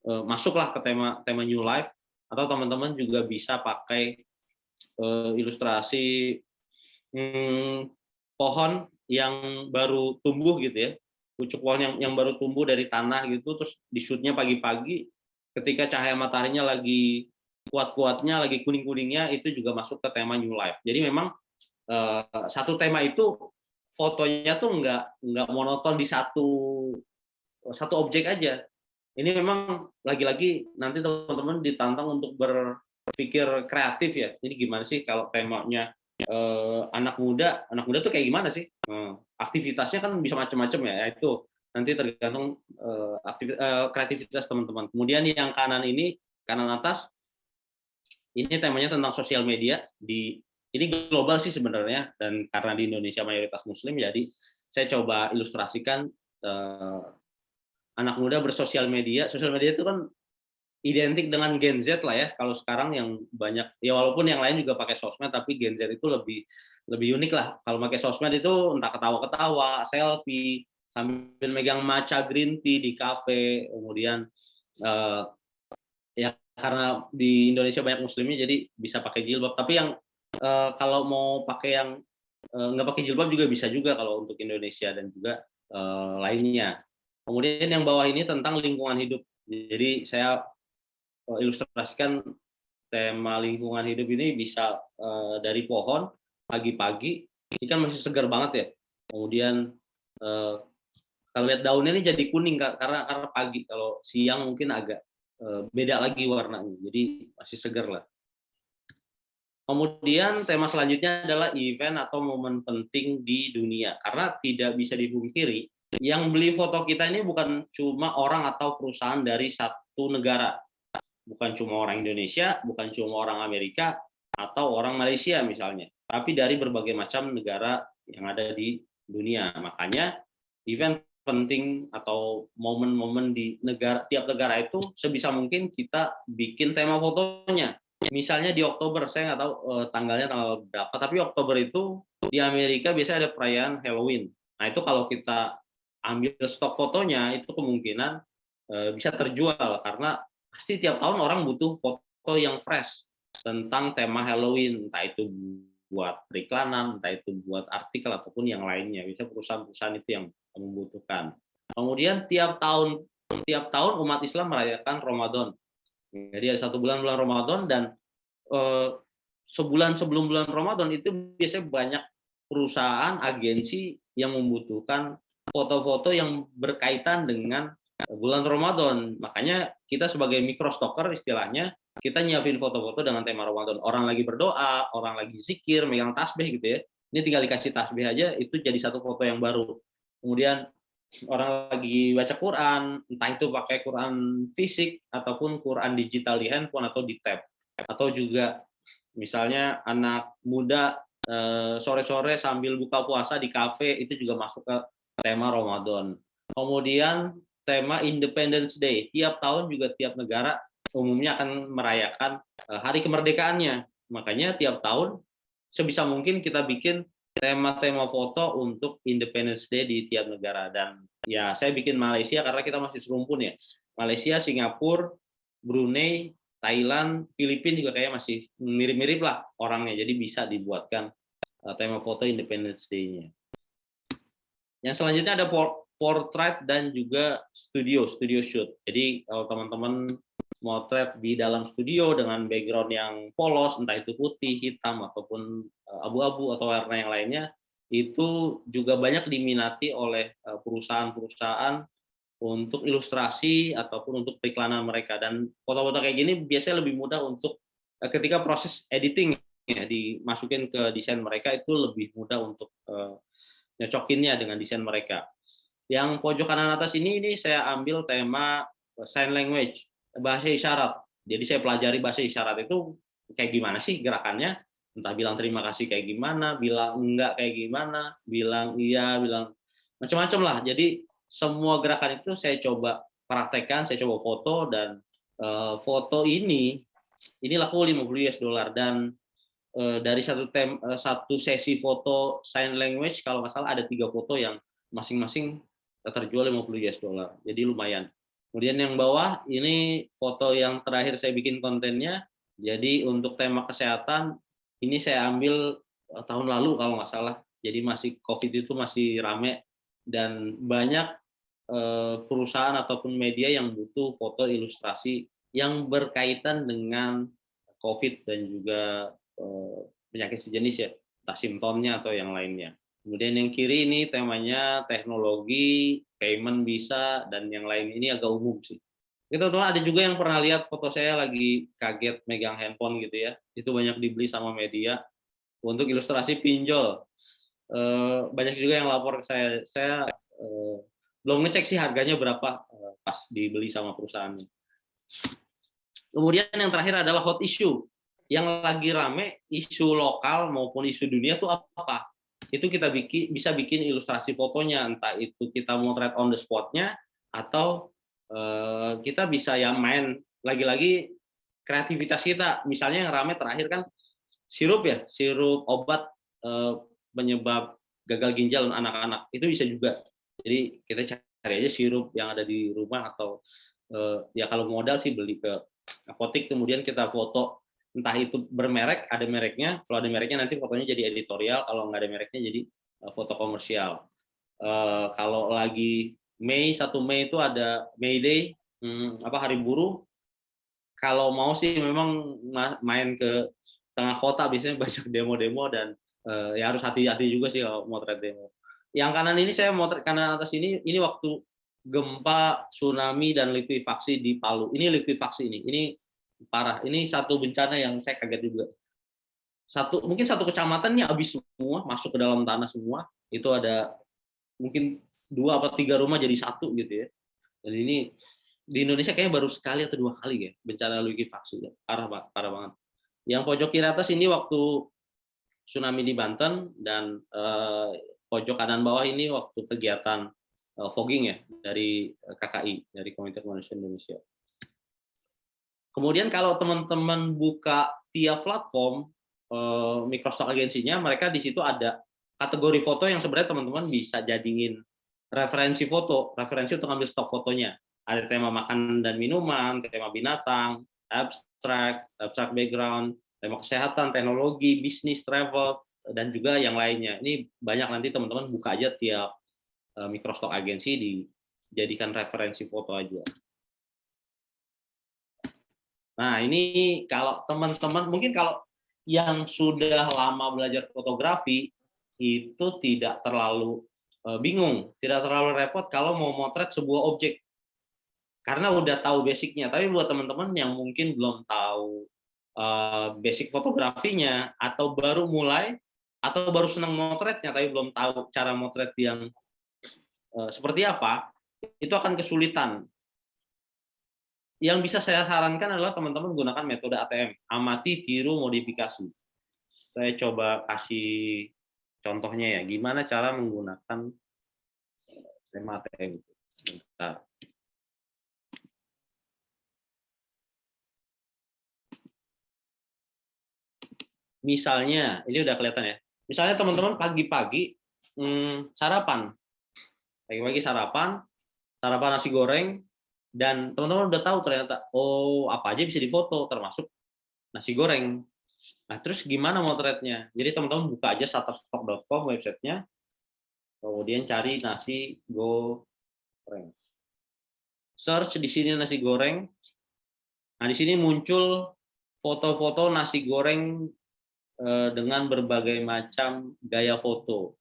masuklah ke tema new life, atau teman-teman juga bisa pakai ilustrasi pohon yang baru tumbuh gitu ya, pucuk pohon yang baru tumbuh dari tanah gitu, terus di shoot-nya pagi-pagi ketika cahaya mataharinya lagi kuat-kuatnya, lagi kuning-kuningnya, itu juga masuk ke tema new life. Jadi memang satu tema itu fotonya tuh nggak monoton di satu objek aja. Ini memang lagi-lagi nanti teman-teman ditantang untuk berpikir kreatif ya. Ini gimana sih kalau temanya anak muda tuh kayak gimana sih? Aktivitasnya kan bisa macam-macam ya. Itu nanti tergantung kreativitas teman-teman. Kemudian yang kanan ini, kanan atas, ini temanya tentang sosial media. Ini global sih sebenarnya, dan karena di Indonesia mayoritas Muslim, jadi saya coba ilustrasikan anak muda bersosial media. Sosial media itu kan identik dengan Gen Z lah ya. Kalau sekarang yang banyak, ya walaupun yang lain juga pakai sosmed, tapi Gen Z itu lebih unik lah. Kalau pakai sosmed itu entah ketawa-ketawa, selfie, sambil megang matcha green tea di kafe, kemudian ya karena di Indonesia banyak Muslimnya, jadi bisa pakai jilbab. Tapi yang kalau mau pakai yang nggak pakai jilbab juga bisa juga kalau untuk Indonesia dan juga lainnya. Kemudian yang bawah ini tentang lingkungan hidup. Jadi saya ilustrasikan tema lingkungan hidup ini bisa dari pohon pagi-pagi, ini kan masih segar banget ya. Kemudian kalau lihat daunnya ini jadi kuning karena pagi. Kalau siang mungkin agak beda lagi warnanya. Jadi masih segar lah. Kemudian tema selanjutnya adalah event atau momen penting di dunia. Karena tidak bisa dipungkiri, yang beli foto kita ini bukan cuma orang atau perusahaan dari satu negara. Bukan cuma orang Indonesia, bukan cuma orang Amerika, atau orang Malaysia misalnya. Tapi dari berbagai macam negara yang ada di dunia. Makanya event penting atau momen-momen di tiap negara itu sebisa mungkin kita bikin tema fotonya. Misalnya di Oktober, saya nggak tahu tanggalnya tanggal berapa, tapi Oktober itu di Amerika biasanya ada perayaan Halloween. Nah itu kalau kita ambil stok fotonya, itu kemungkinan bisa terjual, karena pasti tiap tahun orang butuh foto yang fresh tentang tema Halloween, entah itu buat periklanan, entah itu buat artikel, ataupun yang lainnya. Bisa perusahaan-perusahaan itu yang membutuhkan. Kemudian tiap tahun umat Islam merayakan Ramadan. Jadi ada 1 bulan bulan Ramadan dan sebulan sebelum bulan Ramadan itu biasanya banyak perusahaan, agensi yang membutuhkan foto-foto yang berkaitan dengan bulan Ramadan. Makanya kita sebagai microstocker istilahnya, kita nyiapin foto-foto dengan tema Ramadan. Orang lagi berdoa, orang lagi zikir, megang tasbih gitu ya. Ini tinggal dikasih tasbih aja, itu jadi satu foto yang baru. Kemudian orang lagi baca Quran, entah itu pakai Quran fisik ataupun Quran digital di handphone atau di tab. Atau juga misalnya anak muda sore-sore sambil buka puasa di kafe, itu juga masuk ke tema Ramadan. Kemudian tema Independence Day, tiap tahun juga tiap negara umumnya akan merayakan hari kemerdekaannya. Makanya tiap tahun sebisa mungkin kita bikin tema-tema foto untuk Independence Day di tiap negara. Dan ya saya bikin Malaysia karena kita masih serumpun ya. Malaysia, Singapura, Brunei, Thailand, Filipina juga kayak masih mirip-mirip lah orangnya. Jadi bisa dibuatkan tema foto Independence Day-nya. Yang selanjutnya ada portrait dan juga studio shoot. Jadi kalau teman-teman motret di dalam studio dengan background yang polos, entah itu putih, hitam, ataupun abu-abu atau warna yang lainnya, itu juga banyak diminati oleh perusahaan-perusahaan untuk ilustrasi ataupun untuk periklanan mereka. Dan foto-foto kayak gini biasanya lebih mudah untuk ketika proses editing ya, dimasukin ke desain mereka, itu lebih mudah untuk nyocokinnya dengan desain mereka. Yang pojok kanan atas ini saya ambil tema sign language, bahasa isyarat. Jadi saya pelajari bahasa isyarat itu kayak gimana sih gerakannya, entah bilang terima kasih kayak gimana, bilang enggak kayak gimana, bilang iya, bilang macam-macam lah. Jadi semua gerakan itu saya coba praktekkan, saya coba foto, dan foto ini laku $50 dan dari satu sesi foto sign language kalau nggak salah ada 3 foto yang masing-masing terjual $50. Jadi lumayan. Kemudian yang bawah ini foto yang terakhir saya bikin kontennya. Jadi untuk tema kesehatan ini saya ambil tahun lalu kalau nggak salah. Jadi masih COVID itu masih rame dan banyak perusahaan ataupun media yang butuh foto ilustrasi yang berkaitan dengan COVID dan juga penyakit sejenis ya, entah simptomnya atau yang lainnya. Kemudian yang kiri ini temanya teknologi, payment bisa, dan yang lain ini agak umum sih. Teman-teman ada juga yang pernah lihat foto saya lagi kaget megang handphone gitu ya, itu banyak dibeli sama media untuk ilustrasi pinjol. Banyak juga yang lapor ke saya belum ngecek sih harganya berapa pas dibeli sama perusahaannya. Kemudian yang terakhir adalah hot issue. Yang lagi rame isu lokal maupun isu dunia tuh apa? Itu kita bisa bikin ilustrasi fotonya, entah itu kita motret on the spot-nya atau kita bisa ya main lagi-lagi kreativitas kita. Misalnya yang rame terakhir kan sirup obat penyebab gagal ginjal anak-anak, itu bisa juga. Jadi kita cari aja sirup yang ada di rumah atau ya kalau modal sih beli ke apotek, kemudian kita foto, entah itu bermerek, ada mereknya, kalau ada mereknya nanti fotonya jadi editorial, kalau nggak ada mereknya jadi foto komersial. Kalau lagi 1 Mei itu ada May Day, hari buruh, kalau mau sih memang main ke tengah kota, biasanya banyak demo-demo dan ya harus hati-hati juga sih kalau motret demo. Yang kanan ini saya motret, kanan atas ini waktu gempa, tsunami, dan likuifaksi di Palu. Ini likuifaksi ini parah. Ini satu bencana yang saya kaget juga. Mungkin satu kecamatan ini habis semua, masuk ke dalam tanah semua. Itu ada mungkin 2 atau 3 rumah jadi satu gitu ya. Dan ini di Indonesia kayaknya baru sekali atau 2 kali ya bencana likuifaksi. Parah banget. Yang pojok kiri atas ini waktu tsunami di Banten, dan pojok kanan bawah ini waktu kegiatan fogging ya dari KKI, dari Komite Kemanusiaan Indonesia. Kemudian kalau teman-teman buka tiap platform Microsoft agensinya, mereka di situ ada kategori foto yang sebenarnya teman-teman bisa jadiin referensi foto, referensi untuk ambil stok fotonya. Ada tema makanan dan minuman, tema binatang, abstrak background, tema kesehatan, teknologi, bisnis, travel, dan juga yang lainnya. Ini banyak, nanti teman-teman buka aja tiap Microsoft agensi, dijadikan referensi foto aja. Nah, ini kalau teman-teman, mungkin kalau yang sudah lama belajar fotografi, itu tidak terlalu bingung, tidak terlalu repot kalau mau motret sebuah objek. Karena udah tahu basicnya. Tapi buat teman-teman yang mungkin belum tahu basic fotografinya, atau baru mulai, atau baru senang motretnya, tapi belum tahu cara motret yang seperti apa, itu akan kesulitan. Yang bisa saya sarankan adalah teman-teman gunakan metode ATM, amati, tiru, modifikasi. Saya coba kasih contohnya ya, gimana cara menggunakan skema ATM. Bentar. Misalnya, ini udah kelihatan ya. Misalnya teman-teman pagi-pagi sarapan, pagi-pagi sarapan nasi goreng, dan teman-teman udah tahu ternyata, oh apa aja bisa difoto, termasuk nasi goreng. Nah, terus gimana motretnya? Jadi teman-teman buka aja shutterstock.com websitenya, kemudian cari nasi goreng. Search di sini nasi goreng. Nah, di sini muncul foto-foto nasi goreng dengan berbagai macam gaya foto.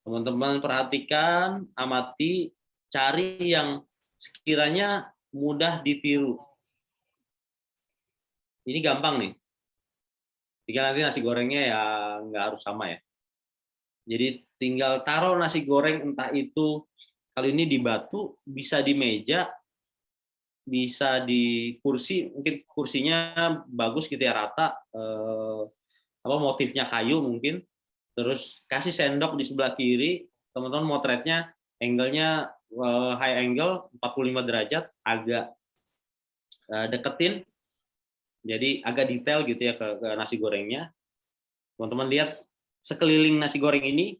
Teman-teman perhatikan, amati, cari yang sekiranya mudah ditiru. Ini gampang nih. Jika nanti nasi gorengnya ya nggak harus sama ya. Jadi tinggal taruh nasi goreng, entah itu kali ini di batu, bisa di meja, bisa di kursi, mungkin kursinya bagus gitu ya, rata, motifnya kayu mungkin, terus kasih sendok di sebelah kiri, teman-teman motretnya angle-nya high angle 45 derajat, agak deketin, jadi agak detail gitu ya ke nasi gorengnya. Teman-teman lihat sekeliling nasi goreng ini,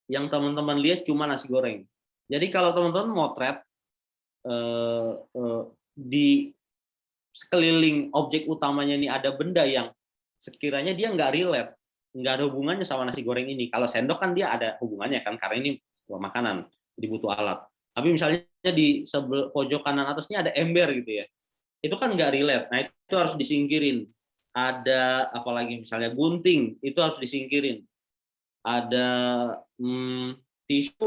yang teman-teman lihat cuma nasi goreng. Jadi kalau teman-teman motret di sekeliling objek utamanya ini ada benda yang sekiranya dia nggak relate, nggak ada hubungannya sama nasi goreng ini. Kalau sendok kan dia ada hubungannya kan, karena ini makanan, jadi butuh alat. Tapi misalnya di sebelah pojok kanan atasnya ada ember gitu ya, itu kan nggak relate. Nah, itu harus disingkirin. Ada apalagi misalnya gunting, itu harus disingkirin. Ada tisu,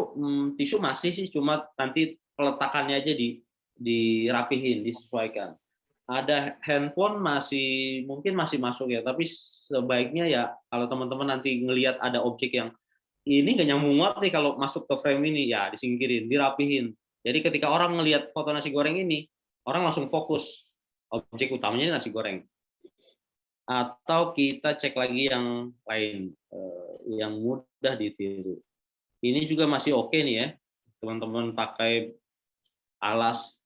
tisu masih sih, cuma nanti peletakannya aja dirapihin, disesuaikan. Ada handphone mungkin masih masuk ya, tapi sebaiknya ya kalau teman-teman nanti ngelihat ada objek yang ini nggak nyambung banget nih kalau masuk ke frame ini, ya disingkirin, dirapihin. Jadi ketika orang ngelihat foto nasi goreng ini, orang langsung fokus objek utamanya nasi goreng. Atau kita cek lagi yang lain, yang mudah ditiru. Ini juga masih oke nih ya, teman-teman pakai alas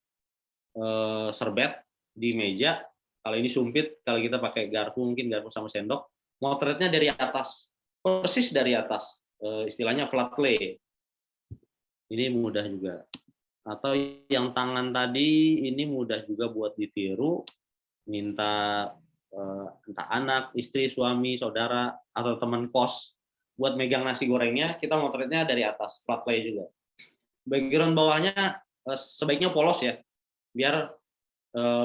serbet di meja. Kalau ini sumpit, kalau kita pakai garpu, mungkin garpu sama sendok, motretnya dari atas, persis dari atas, istilahnya flat lay. Ini mudah juga. Atau yang tangan tadi, ini mudah juga buat ditiru, minta entah anak, istri, suami, saudara, atau teman kos buat megang nasi gorengnya, kita motretnya dari atas, flat lay juga. Background bawahnya sebaiknya polos ya, biar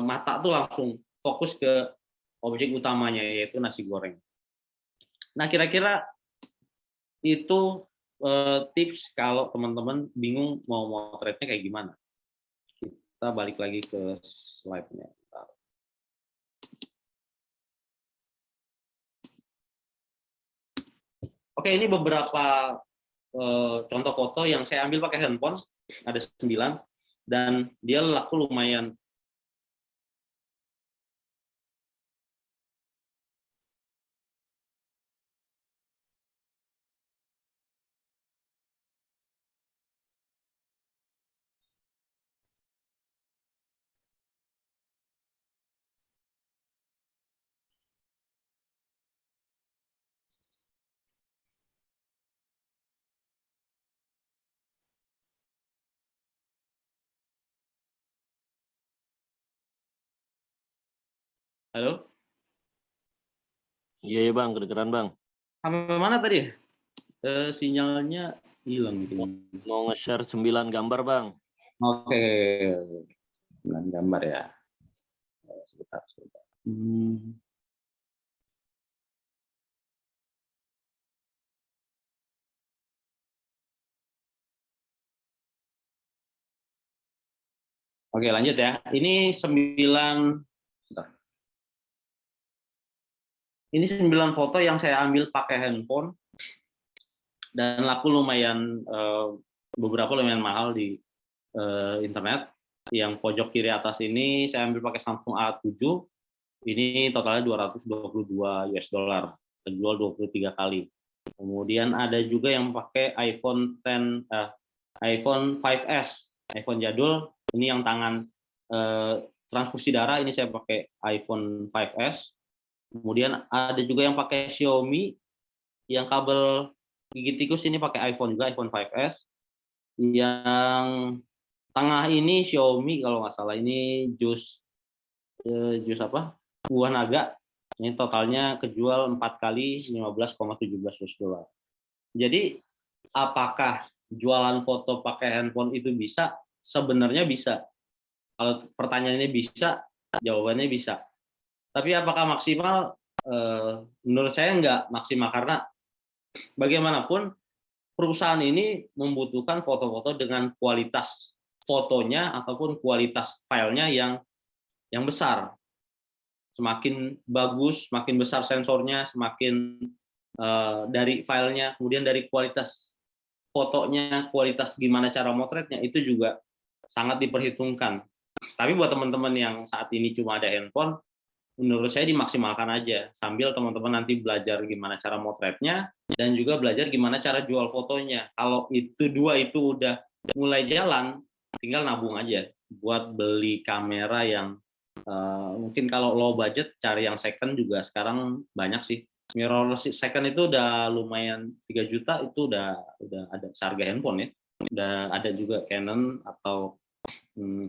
mata tuh langsung fokus ke objek utamanya, yaitu nasi goreng. Nah, kira-kira itu tips kalau teman-teman bingung mau motretnya kayak gimana. Kita balik lagi ke slide-nya. Oke, ini beberapa contoh foto yang saya ambil pakai handphone, ada 9, dan dia laku lumayan. Halo? Iya, Bang, kedengeran, Bang. Sampai mana tadi? Sinyalnya hilang gitu. Mau nge-share 9 gambar, Bang. Oke. 9 gambar ya. Sebentar. Hmm. Oke, lanjut ya. Ini 9 foto yang saya ambil pakai handphone dan laku lumayan beberapa lumayan mahal di internet. Yang pojok kiri atas ini saya ambil pakai Samsung A7. Ini totalnya 222 US dollar. Terjual 23 kali. Kemudian ada juga yang pakai iPhone 5S, iPhone jadul. Ini yang tangan transfusi darah, ini saya pakai iPhone 5S. Kemudian ada juga yang pakai Xiaomi, yang kabel gigi tikus ini pakai iPhone juga, iPhone 5S. Yang tengah ini Xiaomi kalau nggak salah, ini jus apa? Buah naga. Ini totalnya kejual 4 kali 15,17 US dollar. Jadi apakah jualan foto pakai handphone itu bisa? Sebenarnya bisa. Kalau pertanyaannya bisa, jawabannya bisa. Tapi apakah maksimal? Menurut saya nggak maksimal, karena bagaimanapun perusahaan ini membutuhkan foto-foto dengan kualitas fotonya ataupun kualitas filenya yang besar. Semakin bagus, semakin besar sensornya, semakin dari filenya, kemudian dari kualitas fotonya, kualitas gimana cara motretnya, itu juga sangat diperhitungkan. Tapi buat teman-teman yang saat ini cuma ada handphone, menurut saya dimaksimalkan aja, sambil teman-teman nanti belajar gimana cara motretnya, dan juga belajar gimana cara jual fotonya. Kalau itu dua itu udah mulai jalan, tinggal nabung aja buat beli kamera yang mungkin kalau low budget, cari yang second juga sekarang banyak sih. Mirrorless second itu udah lumayan 3 juta, itu udah ada seharga handphone ya. Udah ada juga Canon atau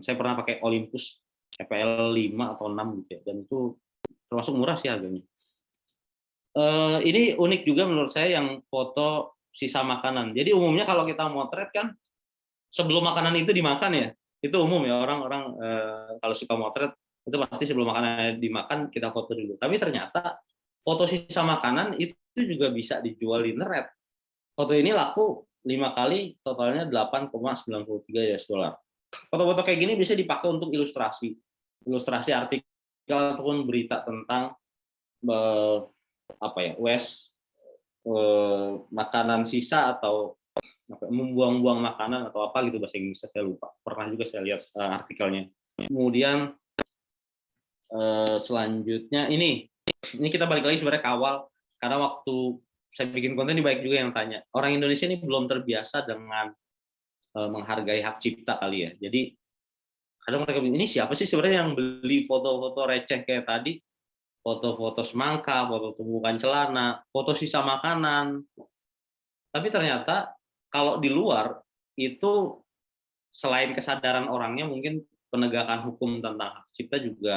saya pernah pakai Olympus EPL 5 atau 6 gitu ya, dan itu termasuk murah sih harganya. Ini unik juga menurut saya yang foto sisa makanan. Jadi umumnya kalau kita motret kan sebelum makanan itu dimakan ya, itu umum ya, orang-orang kalau suka motret itu pasti sebelum makanan dimakan kita foto dulu. Tapi ternyata foto sisa makanan itu juga bisa dijual di internet. Foto ini laku 5 kali, totalnya 8,93 US dollar. Foto-foto kayak gini bisa dipakai untuk ilustrasi artikel ataupun berita tentang makanan sisa atau membuang-buang makanan atau apa gitu bahasa Inggrisnya, saya lupa. Pernah juga saya lihat artikelnya. Kemudian selanjutnya ini kita balik lagi sebenarnya kawal, karena waktu saya bikin konten ini baik juga yang tanya, orang Indonesia ini belum terbiasa dengan menghargai hak cipta kali ya. Jadi kadang mereka bilang, ini siapa sih sebenarnya yang beli foto-foto receh kayak tadi, foto-foto semangka, foto tumbukan celana, foto sisa makanan. Tapi ternyata kalau di luar itu selain kesadaran orangnya, mungkin penegakan hukum tentang hak cipta juga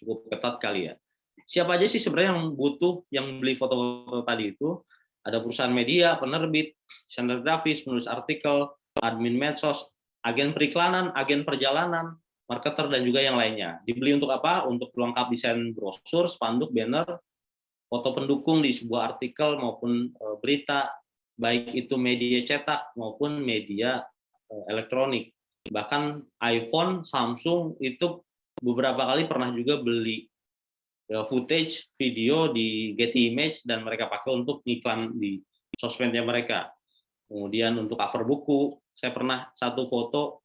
cukup ketat kali ya. Siapa aja sih sebenarnya yang butuh, yang beli foto-foto tadi itu? Ada perusahaan media, penerbit, desainer grafis, penulis artikel, admin medsos, agen periklanan, agen perjalanan, marketer, dan juga yang lainnya. Dibeli untuk apa? Untuk pelengkap desain brosur, spanduk, banner, foto pendukung di sebuah artikel maupun berita, baik itu media cetak maupun media elektronik. Bahkan iPhone, Samsung itu beberapa kali pernah juga beli footage video di Getty Image dan mereka pakai untuk iklan di sosmednya mereka. Kemudian untuk cover buku, saya pernah satu foto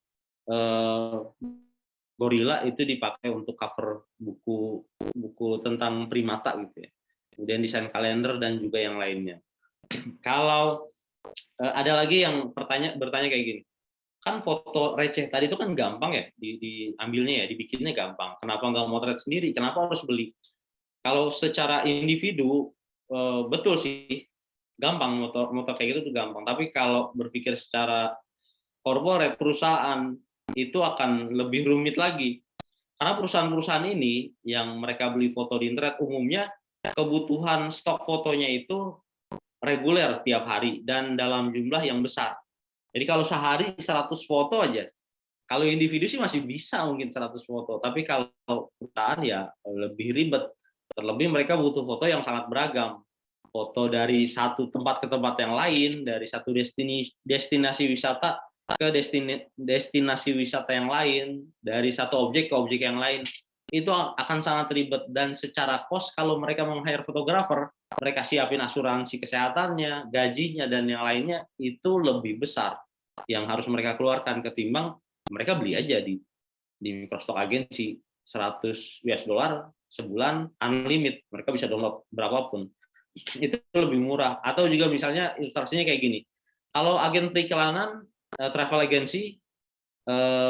gorila itu dipakai untuk cover buku tentang primata gitu ya. Kemudian desain kalender dan juga yang lainnya. Kalau ada lagi yang bertanya kayak gini, kan foto receh tadi itu kan gampang ya diambilnya ya, dibikinnya gampang. Kenapa nggak motret sendiri? Kenapa harus beli? Kalau secara individu betul sih gampang, motor kayak gitu tuh gampang. Tapi kalau berpikir secara corporate, perusahaan, itu akan lebih rumit lagi. Karena perusahaan-perusahaan ini yang mereka beli foto di internet umumnya kebutuhan stok fotonya itu reguler tiap hari dan dalam jumlah yang besar. Jadi kalau sehari 100 foto aja, Kalau individu sih masih bisa mungkin 100 foto, tapi kalau perusahaan ya lebih ribet. Terlebih mereka butuh foto yang sangat beragam. Foto dari satu tempat ke tempat yang lain, dari satu destinasi wisata ke destinasi wisata yang lain, dari satu objek ke objek yang lain. Itu akan sangat ribet, dan secara cost kalau mereka meng-hire fotografer, mereka siapin asuransi kesehatannya, gajinya, dan yang lainnya, itu lebih besar yang harus mereka keluarkan ketimbang mereka beli aja di Microstock Agency 100 US dollar sebulan unlimited, mereka bisa download berapapun, itu lebih murah. Atau juga misalnya ilustrasinya kayak gini, kalau agen periklanan travel agency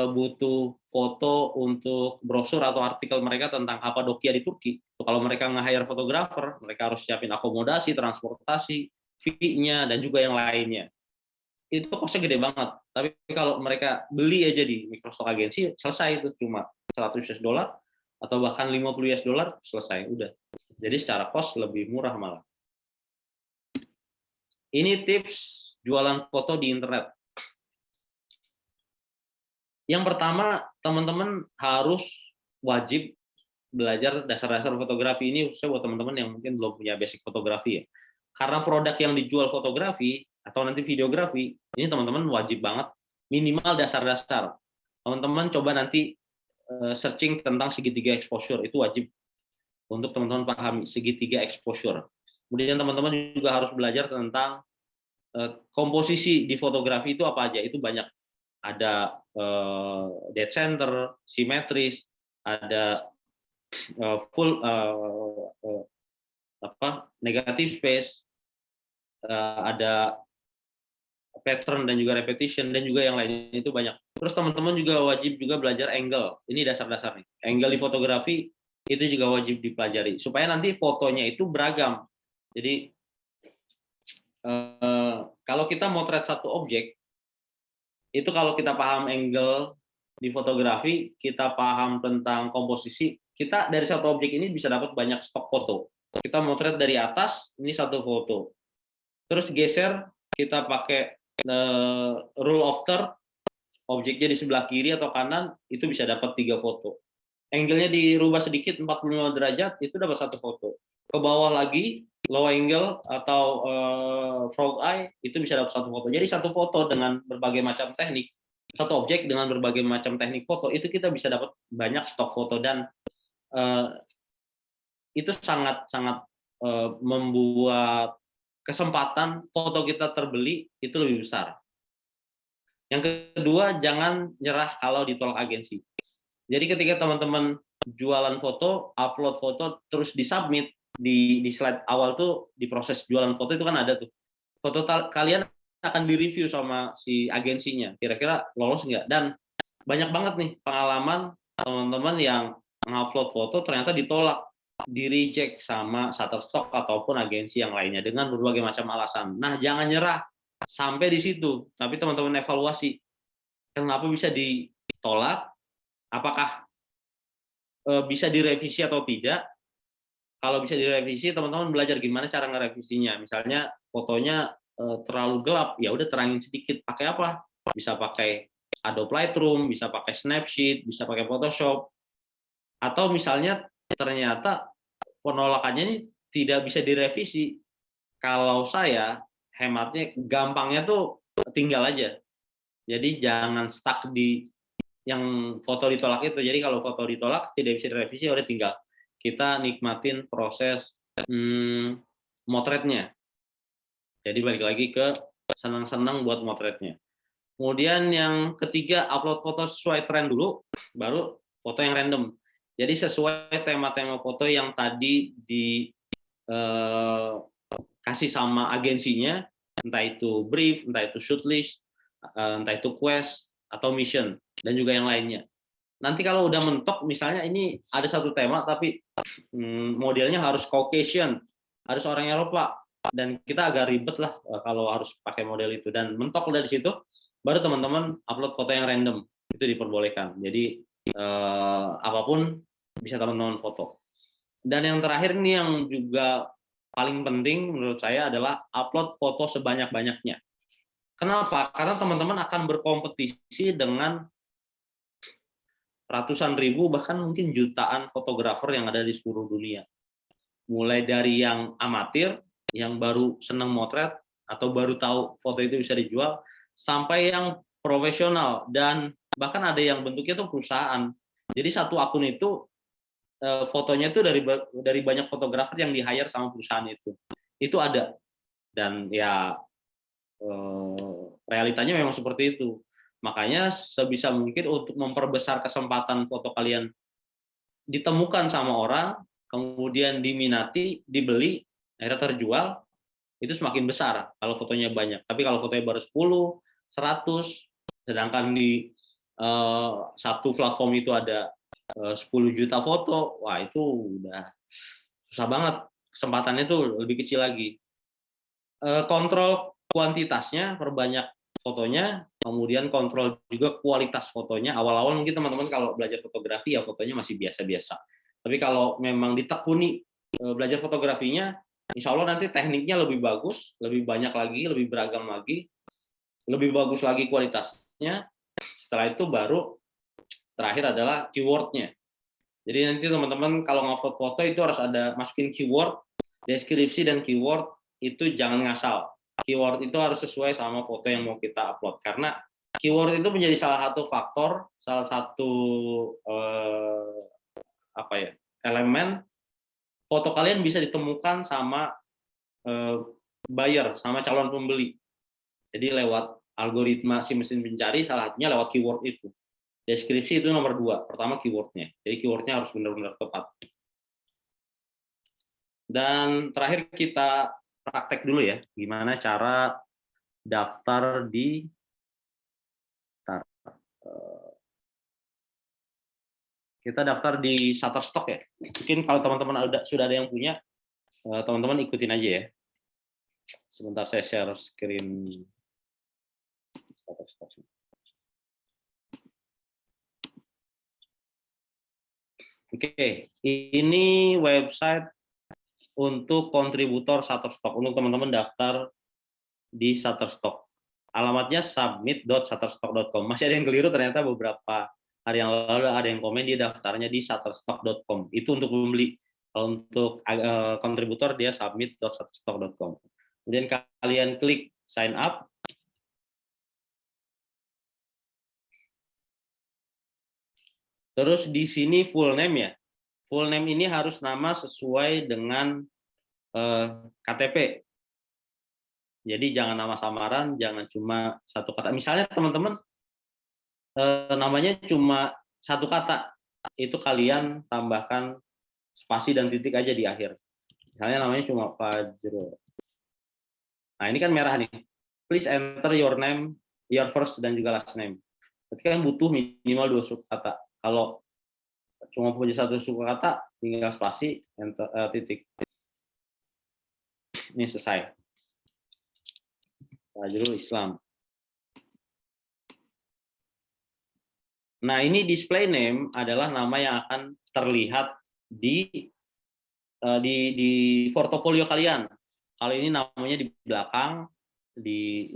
butuh foto untuk brosur atau artikel mereka tentang Kapadokia di Turki, kalau mereka nge-hire fotografer, mereka harus siapin akomodasi, transportasi, fee-nya, dan juga yang lainnya. Itu kosnya gede banget. Tapi kalau mereka beli aja di Microstock Agency, selesai itu, cuma 100 US dollar atau bahkan 50 US dollar, selesai, udah. Jadi secara cost lebih murah malah. Ini tips jualan foto di internet. Yang pertama, teman-teman harus wajib belajar dasar-dasar fotografi. Ini khususnya buat teman-teman yang mungkin belum punya basic fotografi ya. Karena produk yang dijual fotografi atau nanti videografi, ini teman-teman wajib banget minimal dasar-dasar. Teman-teman coba nanti searching tentang segitiga exposure, itu wajib untuk teman-teman pahami segitiga exposure. Kemudian teman-teman juga harus belajar tentang komposisi di fotografi itu apa aja, itu banyak. Ada dead center, simetris, ada full negative space, ada pattern dan juga repetition, dan juga yang lainnya, itu banyak. Terus teman-teman juga wajib juga belajar angle. Ini dasar-dasar nih. Angle di fotografi itu juga wajib dipelajari supaya nanti fotonya itu beragam. Jadi kalau kita motret satu objek, itu kalau kita paham angle di fotografi, kita paham tentang komposisi, kita dari satu objek ini bisa dapat banyak stok foto. Kita motret dari atas, ini satu foto. Terus geser, kita pakai rule of third, objeknya di sebelah kiri atau kanan, itu bisa dapat 3 foto. Angle-nya dirubah sedikit 45 derajat, itu dapat 1 foto. Ke bawah lagi, low angle atau frog eye, itu bisa dapat 1 foto. Jadi 1 foto dengan berbagai macam teknik, satu objek dengan berbagai macam teknik foto, itu kita bisa dapat banyak stok foto, dan itu sangat membuat kesempatan foto kita terbeli itu lebih besar. Yang kedua, jangan nyerah kalau ditolak agensi. Jadi ketika teman-teman jualan foto, upload foto, terus disubmit di slide awal tuh, di proses jualan foto itu kan ada tuh. Foto kalian akan direview sama si agensinya, kira-kira lolos nggak? Dan banyak banget nih pengalaman teman-teman yang ngupload foto ternyata ditolak, di-reject sama Shutterstock ataupun agensi yang lainnya dengan berbagai macam alasan. Nah, jangan nyerah sampai di situ, tapi teman-teman evaluasi kenapa bisa ditolak, apakah bisa direvisi atau tidak. Kalau bisa direvisi, teman-teman belajar gimana cara ngerevisinya. Misalnya fotonya terlalu gelap, ya udah terangin sedikit. Pakai apa? Bisa pakai Adobe Lightroom, bisa pakai Snapseed, bisa pakai Photoshop. Atau misalnya ternyata penolakannya ini tidak bisa direvisi. Kalau saya hematnya, gampangnya tuh tinggal aja. Jadi jangan stuck di yang foto ditolak itu. Jadi kalau foto ditolak tidak bisa direvisi, udah tinggal kita nikmatin proses motretnya. Jadi balik lagi ke senang-senang buat motretnya. Kemudian yang ketiga, upload foto sesuai tren dulu, baru foto yang random. Jadi sesuai tema-tema foto yang tadi dikasih sama agensinya, entah itu brief, entah itu shoot list, entah itu quest atau mission, dan juga yang lainnya. Nanti kalau udah mentok, misalnya ini ada satu tema tapi modelnya harus Caucasian, harus orang Eropa, dan kita agak ribet lah kalau harus pakai model itu, dan mentok dari situ, baru teman-teman upload foto yang random, itu diperbolehkan. Jadi apapun bisa teman-teman foto. Dan yang terakhir ini yang juga paling penting menurut saya adalah upload foto sebanyak-banyaknya. Kenapa? Karena teman-teman akan berkompetisi dengan ratusan ribu bahkan mungkin jutaan fotografer yang ada di seluruh dunia. Mulai dari yang amatir, yang baru senang motret atau baru tahu foto itu bisa dijual, sampai yang profesional dan bahkan ada yang bentuknya itu perusahaan. Jadi satu akun itu fotonya itu dari banyak fotografer yang di-hire sama perusahaan itu. Itu ada. Dan ya realitanya memang seperti itu. Makanya sebisa mungkin untuk memperbesar kesempatan foto kalian ditemukan sama orang, kemudian diminati, dibeli, akhirnya terjual, itu semakin besar kalau fotonya banyak. Tapi kalau fotonya baru 10, 100, sedangkan di satu platform itu ada 10 juta foto, wah itu udah susah banget. Kesempatannya itu lebih kecil lagi. Kontrol kuantitasnya, perbanyak fotonya, kemudian kontrol juga kualitas fotonya. Awal-awal mungkin teman-teman kalau belajar fotografi ya fotonya masih biasa-biasa. Tapi kalau memang ditekuni belajar fotografinya, insya Allah nanti tekniknya lebih bagus, lebih banyak lagi, lebih beragam lagi, lebih bagus lagi kualitasnya. Setelah itu baru terakhir adalah keywordnya. Jadi nanti teman-teman kalau nge-upload foto itu harus ada masukin keyword, deskripsi dan keyword itu jangan ngasal. Keyword itu harus sesuai sama foto yang mau kita upload karena keyword itu menjadi salah satu faktor, salah satu elemen foto kalian bisa ditemukan sama buyer, sama calon pembeli. Jadi lewat algoritma si mesin pencari, salah satunya lewat keyword itu. Deskripsi itu nomor 2, pertama keywordnya. Jadi keywordnya harus benar-benar tepat. Dan terakhir kita praktek dulu ya, gimana cara daftar di kita daftar di Shutterstock ya. Mungkin kalau teman-teman sudah ada yang punya, teman-teman ikutin aja ya. Sebentar saya share screen Shutterstock. Oke, ini website untuk kontributor Shutterstock, untuk teman-teman daftar di Shutterstock. Alamatnya submit.shutterstock.com. Masih ada yang keliru, ternyata beberapa hari yang lalu ada yang komen dia daftarnya di shutterstock.com. Itu untuk pembeli. Kalau untuk kontributor dia submit.shutterstock.com. Kemudian kalian klik sign up. Terus di sini full name ya. Full name ini harus nama sesuai dengan KTP. Jadi jangan nama samaran, jangan cuma satu kata. Misalnya teman-teman namanya cuma satu kata, itu kalian tambahkan spasi dan titik aja di akhir. Misalnya namanya cuma Fajrul. Nah ini kan merah nih. Please enter your name, your first dan juga last name. Berarti kan butuh minimal 2 suku kata. Kalau cuma punya satu suku kata, tinggal spasi, enter, titik. Ini selesai. Fajrul Islam. Nah, ini display name adalah nama yang akan terlihat di portofolio kalian. Kalau ini namanya di belakang,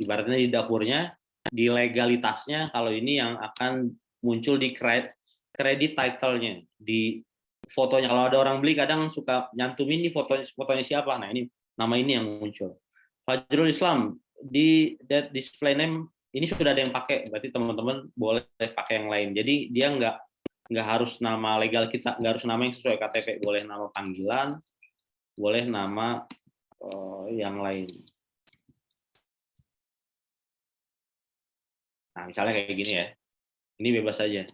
ibaratnya di dapurnya, di legalitasnya, kalau ini yang akan muncul di credit title-nya, di fotonya. Kalau ada orang beli kadang suka nyantumin di fotonya siapa. Nah, ini nama ini yang muncul. Fajrul Islam di display name ini sudah ada yang pakai, berarti teman-teman boleh pakai yang lain. Jadi dia nggak harus nama legal kita, nggak harus nama yang sesuai KTP, boleh nama panggilan, boleh nama yang lain. Nah, misalnya kayak gini ya, ini bebas saja.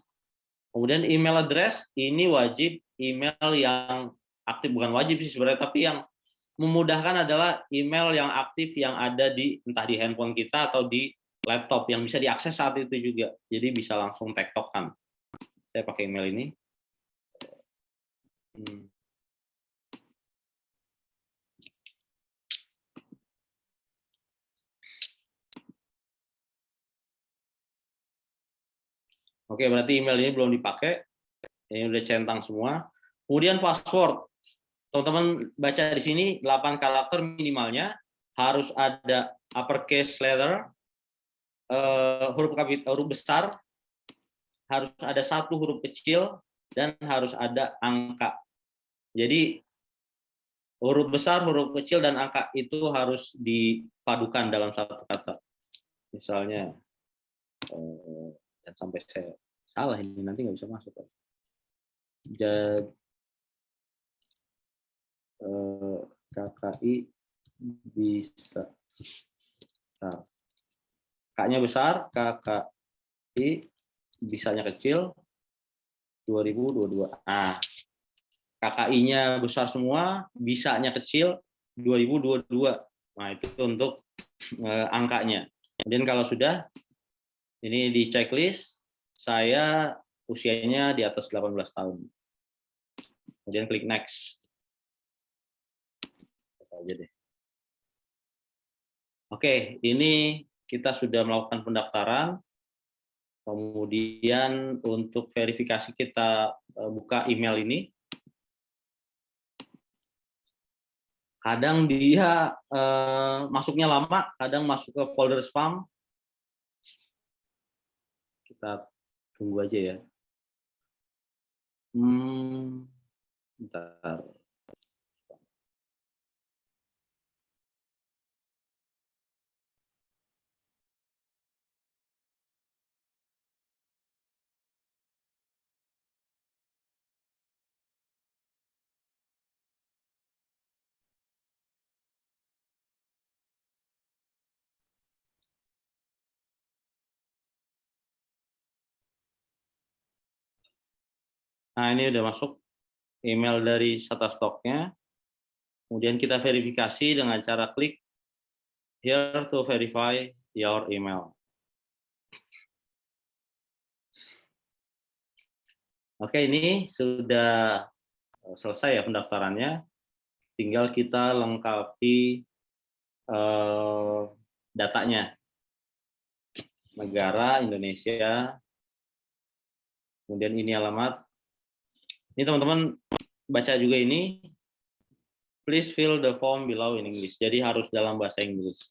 Kemudian email address ini wajib email yang aktif, bukan wajib sih sebenarnya, tapi yang memudahkan adalah email yang aktif yang ada di entah di handphone kita atau di laptop yang bisa diakses saat itu juga. Jadi bisa langsung tektokan. Saya pakai email ini. Oke, berarti email ini belum dipakai. Ini udah centang semua. Kemudian password. Teman-teman baca di sini 8 karakter minimalnya, harus ada uppercase letter, huruf besar, harus ada satu huruf kecil dan harus ada angka. Jadi huruf besar, huruf kecil, dan angka itu harus dipadukan dalam satu kata. Misalnya, dan sampai saya salah ini nanti nggak bisa masuk. Jadi KKI bisa. K-nya besar, KKI bisanya kecil, 2022. Nah, KKI-nya besar semua, bisanya kecil, 2022. Nah, itu untuk angkanya. Kemudian kalau sudah, ini di checklist, saya usianya di atas 18 tahun. Kemudian klik next. Aja deh. Oke, ini kita sudah melakukan pendaftaran. Kemudian untuk verifikasi kita buka email ini. Kadang dia masuknya lama, kadang masuk ke folder spam. Kita tunggu aja ya. Bentar. Nah, ini udah masuk email dari Shutterstock-nya. Kemudian kita verifikasi dengan cara klik here to verify your email. Oke, ini sudah selesai ya pendaftarannya. Tinggal kita lengkapi datanya. Negara Indonesia. Kemudian ini alamat. Ini teman-teman baca juga ini. Please fill the form below in English. Jadi harus dalam bahasa Inggris.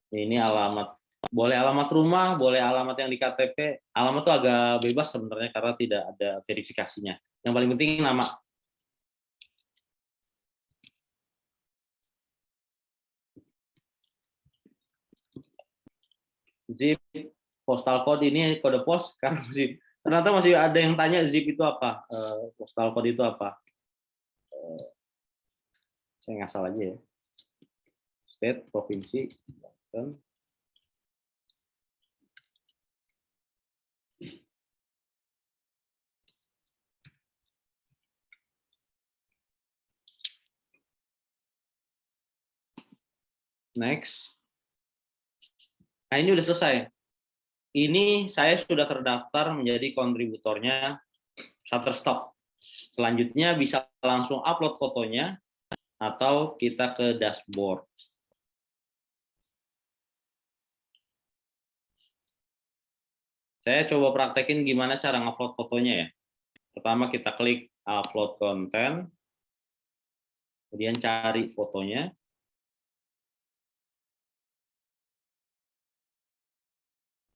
Ini alamat. Boleh alamat rumah, boleh alamat yang di KTP. Alamat itu agak bebas sebenarnya karena tidak ada verifikasinya. Yang paling penting nama. Zip, postal code ini kode pos karena ternyata masih ada yang tanya zip itu apa, postal code itu apa. Saya ngasal aja ya. State, provinsi, dan next. Nah, ini udah selesai. Ini saya sudah terdaftar menjadi kontributornya Shutterstock. Selanjutnya bisa langsung upload fotonya atau kita ke dashboard. Saya coba praktekin gimana cara ngupload fotonya ya. Pertama kita klik upload content, kemudian cari fotonya.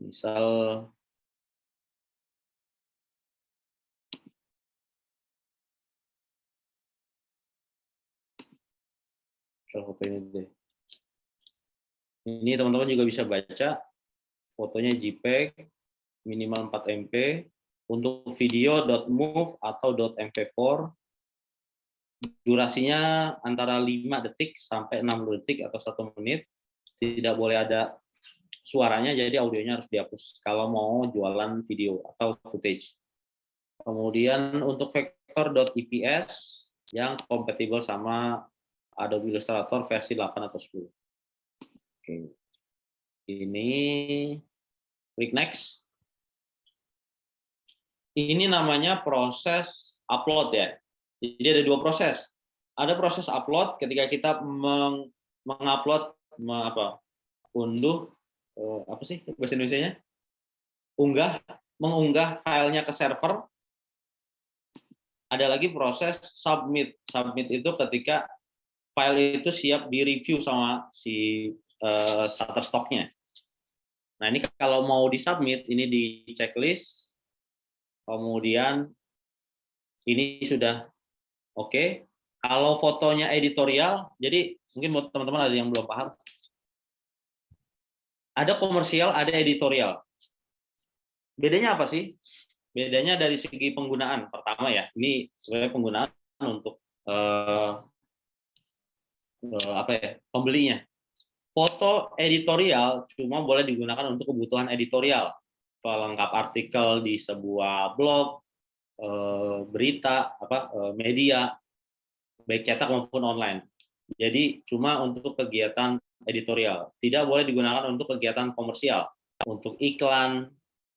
Misal foto ini deh. Ini teman-teman juga bisa baca fotonya JPEG minimal 4 MB, untuk video .mov atau .mp4 durasinya antara 5 detik sampai 60 detik atau 1 menit. Tidak boleh ada suaranya, jadi audionya harus dihapus kalau mau jualan video atau footage. Kemudian untuk vector.ips yang kompatibel sama Adobe Illustrator versi 8 atau 10. Oke. Ini klik next. Ini namanya proses upload ya. Jadi ada dua proses. Ada proses upload ketika kita mengupload unduh apa sih bahasa Indonesianya? Mengunggah filenya ke server. Ada lagi proses submit. Submit itu ketika file itu siap direview sama si Shutterstock-nya. Nah, ini kalau mau disubmit, ini di checklist, kemudian ini sudah oke. Kalau fotonya editorial, jadi mungkin buat teman-teman ada yang belum paham, ada komersial, ada editorial. Bedanya apa sih? Bedanya dari segi penggunaan. Pertama ya, ini sebenarnya penggunaan untuk apa ya, pembelinya. Foto editorial cuma boleh digunakan untuk kebutuhan editorial, pelengkap artikel di sebuah blog, berita, media, baik cetak maupun online. Jadi cuma untuk kegiatan editorial, tidak boleh digunakan untuk kegiatan komersial, untuk iklan,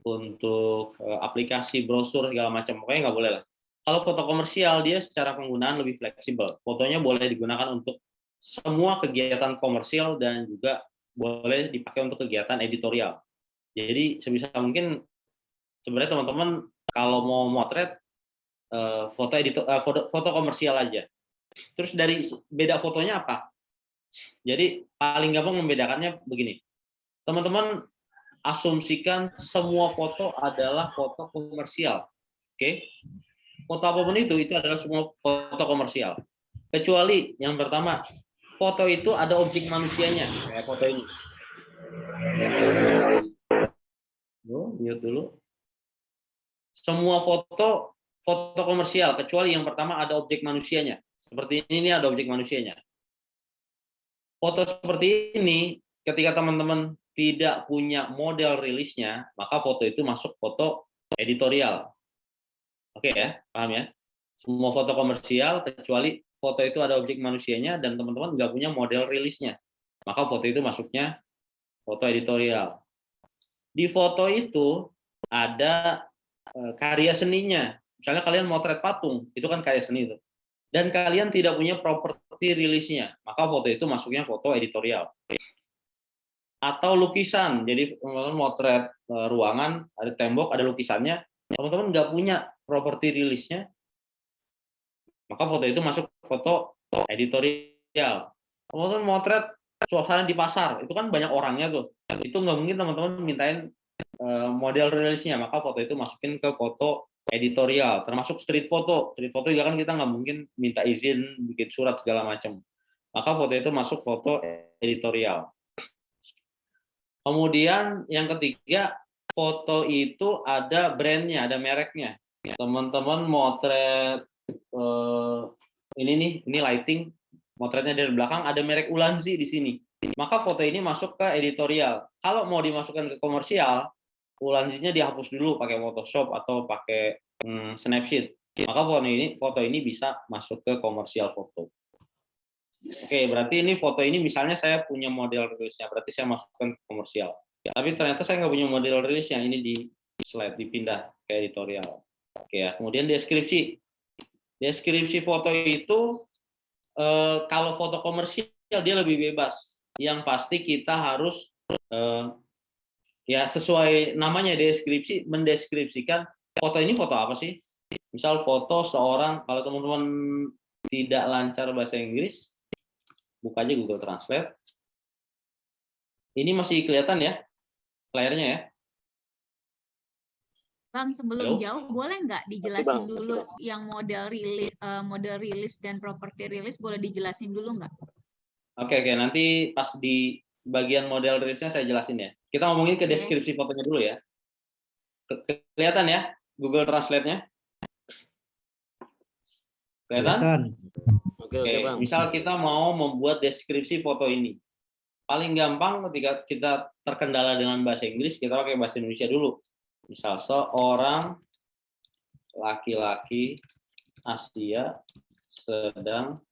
untuk aplikasi, brosur segala macam, pokoknya nggak boleh lah. Kalau foto komersial dia secara penggunaan lebih fleksibel, fotonya boleh digunakan untuk semua kegiatan komersial dan juga boleh dipakai untuk kegiatan editorial. Jadi sebisa mungkin sebenarnya teman-teman kalau mau motret foto komersial aja. Terus dari beda fotonya apa? Jadi paling gampang membedakannya begini. Teman-teman asumsikan semua foto adalah foto komersial. Oke? Foto apapun itu adalah semua foto komersial. Kecuali yang pertama, foto itu ada objek manusianya, kayak foto ini. Mute dulu. Semua foto komersial, kecuali yang pertama ada objek manusianya. Seperti ini ada objek manusianya. Foto seperti ini, ketika teman-teman tidak punya model rilisnya, maka foto itu masuk foto editorial. Oke ya, paham ya? Semua foto komersial, kecuali foto itu ada objek manusianya dan teman-teman nggak punya model rilisnya, maka foto itu masuknya foto editorial. Di foto itu ada karya seninya. Misalnya kalian motret patung, itu kan karya seni itu. Dan kalian tidak punya properti rilisnya, maka foto itu masuknya foto editorial. Atau lukisan, jadi teman-teman motret ruangan, ada tembok, ada lukisannya, teman-teman nggak punya properti rilisnya, maka foto itu masuk foto editorial. Teman-teman motret suasana di pasar, itu kan banyak orangnya tuh, itu nggak mungkin teman-teman mintain model rilisnya, maka foto itu masukin ke foto editorial. Termasuk street foto juga kan kita nggak mungkin minta izin bikin surat segala macam, maka foto itu masuk foto editorial. Kemudian yang ketiga, foto itu ada brandnya, ada mereknya. Teman-teman motret ini lighting, motretnya dari belakang ada merek Ulanzi di sini, maka foto ini masuk ke editorial. Kalau mau dimasukkan ke komersial, Ulanzinya dihapus dulu pakai Photoshop atau pakai Snapseed, maka foto ini bisa masuk ke komersial foto. Oke, berarti ini foto ini misalnya saya punya model rilisnya, berarti saya masukkan ke komersial. Tapi ternyata saya nggak punya model rilisnya, ini di slide, dipindah ke editorial. Oke ya, kemudian deskripsi. Deskripsi foto itu kalau foto komersial dia lebih bebas. Yang pasti kita harus ya sesuai namanya deskripsi, mendeskripsikan foto ini foto apa sih. Misal foto seorang, kalau teman-teman tidak lancar bahasa Inggris, buka aja Google Translate. Ini masih kelihatan ya layarnya ya? Bang, sebelum jauh, boleh nggak dijelasin Bang. dulu yang model rilis dan properti rilis, boleh dijelasin dulu nggak? Oke, nanti pas di bagian model rilisnya saya jelasin ya. Kita ngomongin ke deskripsi fotonya dulu ya. Kelihatan ya Google Translate-nya? Kelihatan? Oke, Bang. Misal kita mau membuat deskripsi foto ini. Paling gampang ketika kita terkendala dengan bahasa Inggris, kita pakai bahasa Indonesia dulu. Misal seorang laki-laki Asia sedang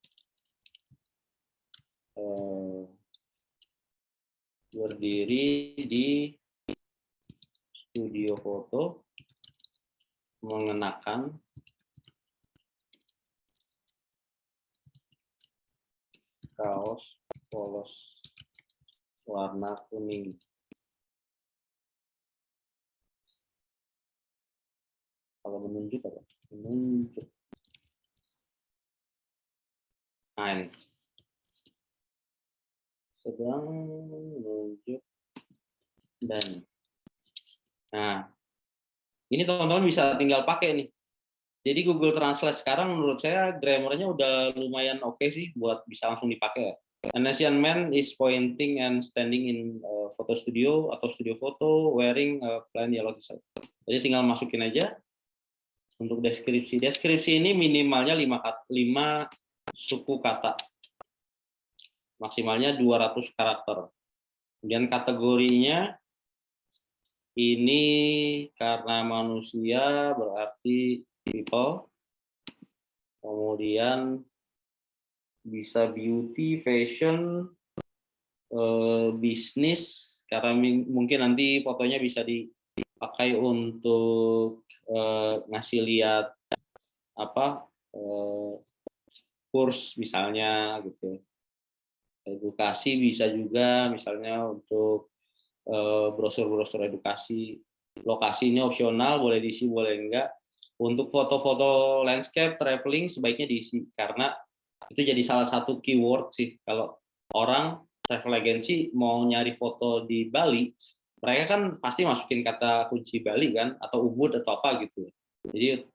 berdiri di studio foto mengenakan kaos polos warna kuning. Kalau menunjuk apa? Menunjuk. Nah ini. Sedang menunjuk Dan nah, ini teman-teman bisa tinggal pakai nih. Jadi Google Translate sekarang menurut saya grammarnya udah lumayan oke sih buat bisa langsung dipakai ya. An Asian man is pointing and standing in photo studio atau studio foto wearing a plain yellow t-shirt. Jadi tinggal masukin aja untuk deskripsi. Deskripsi ini minimalnya 5 suku kata. Maksimalnya 200 karakter. Kemudian kategorinya ini karena manusia berarti people. Kemudian bisa beauty, fashion, bisnis, karena mungkin nanti fotonya bisa dipakai untuk ngasih lihat apa kurs misalnya gitu. Edukasi bisa juga misalnya untuk brosur-brosur edukasi. Lokasi ini opsional, boleh diisi boleh enggak. Untuk foto-foto landscape traveling sebaiknya diisi karena itu jadi salah satu keyword sih kalau orang travel agency mau nyari foto di Bali, mereka kan pasti masukin kata kunci Bali kan atau Ubud atau apa gitu. Jadi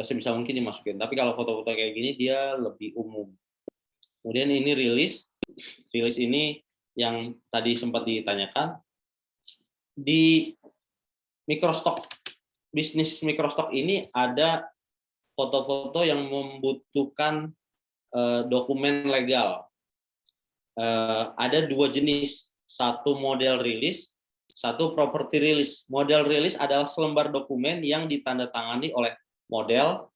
sebisa mungkin dimasukin. Tapi kalau foto-foto kayak gini dia lebih umum. Kemudian ini rilis ini yang tadi sempat ditanyakan di microstock bisnis microstock ini ada foto-foto yang membutuhkan dokumen legal. Ada 2 jenis, satu model rilis, satu property rilis. Model rilis adalah selembar dokumen yang ditandatangani oleh model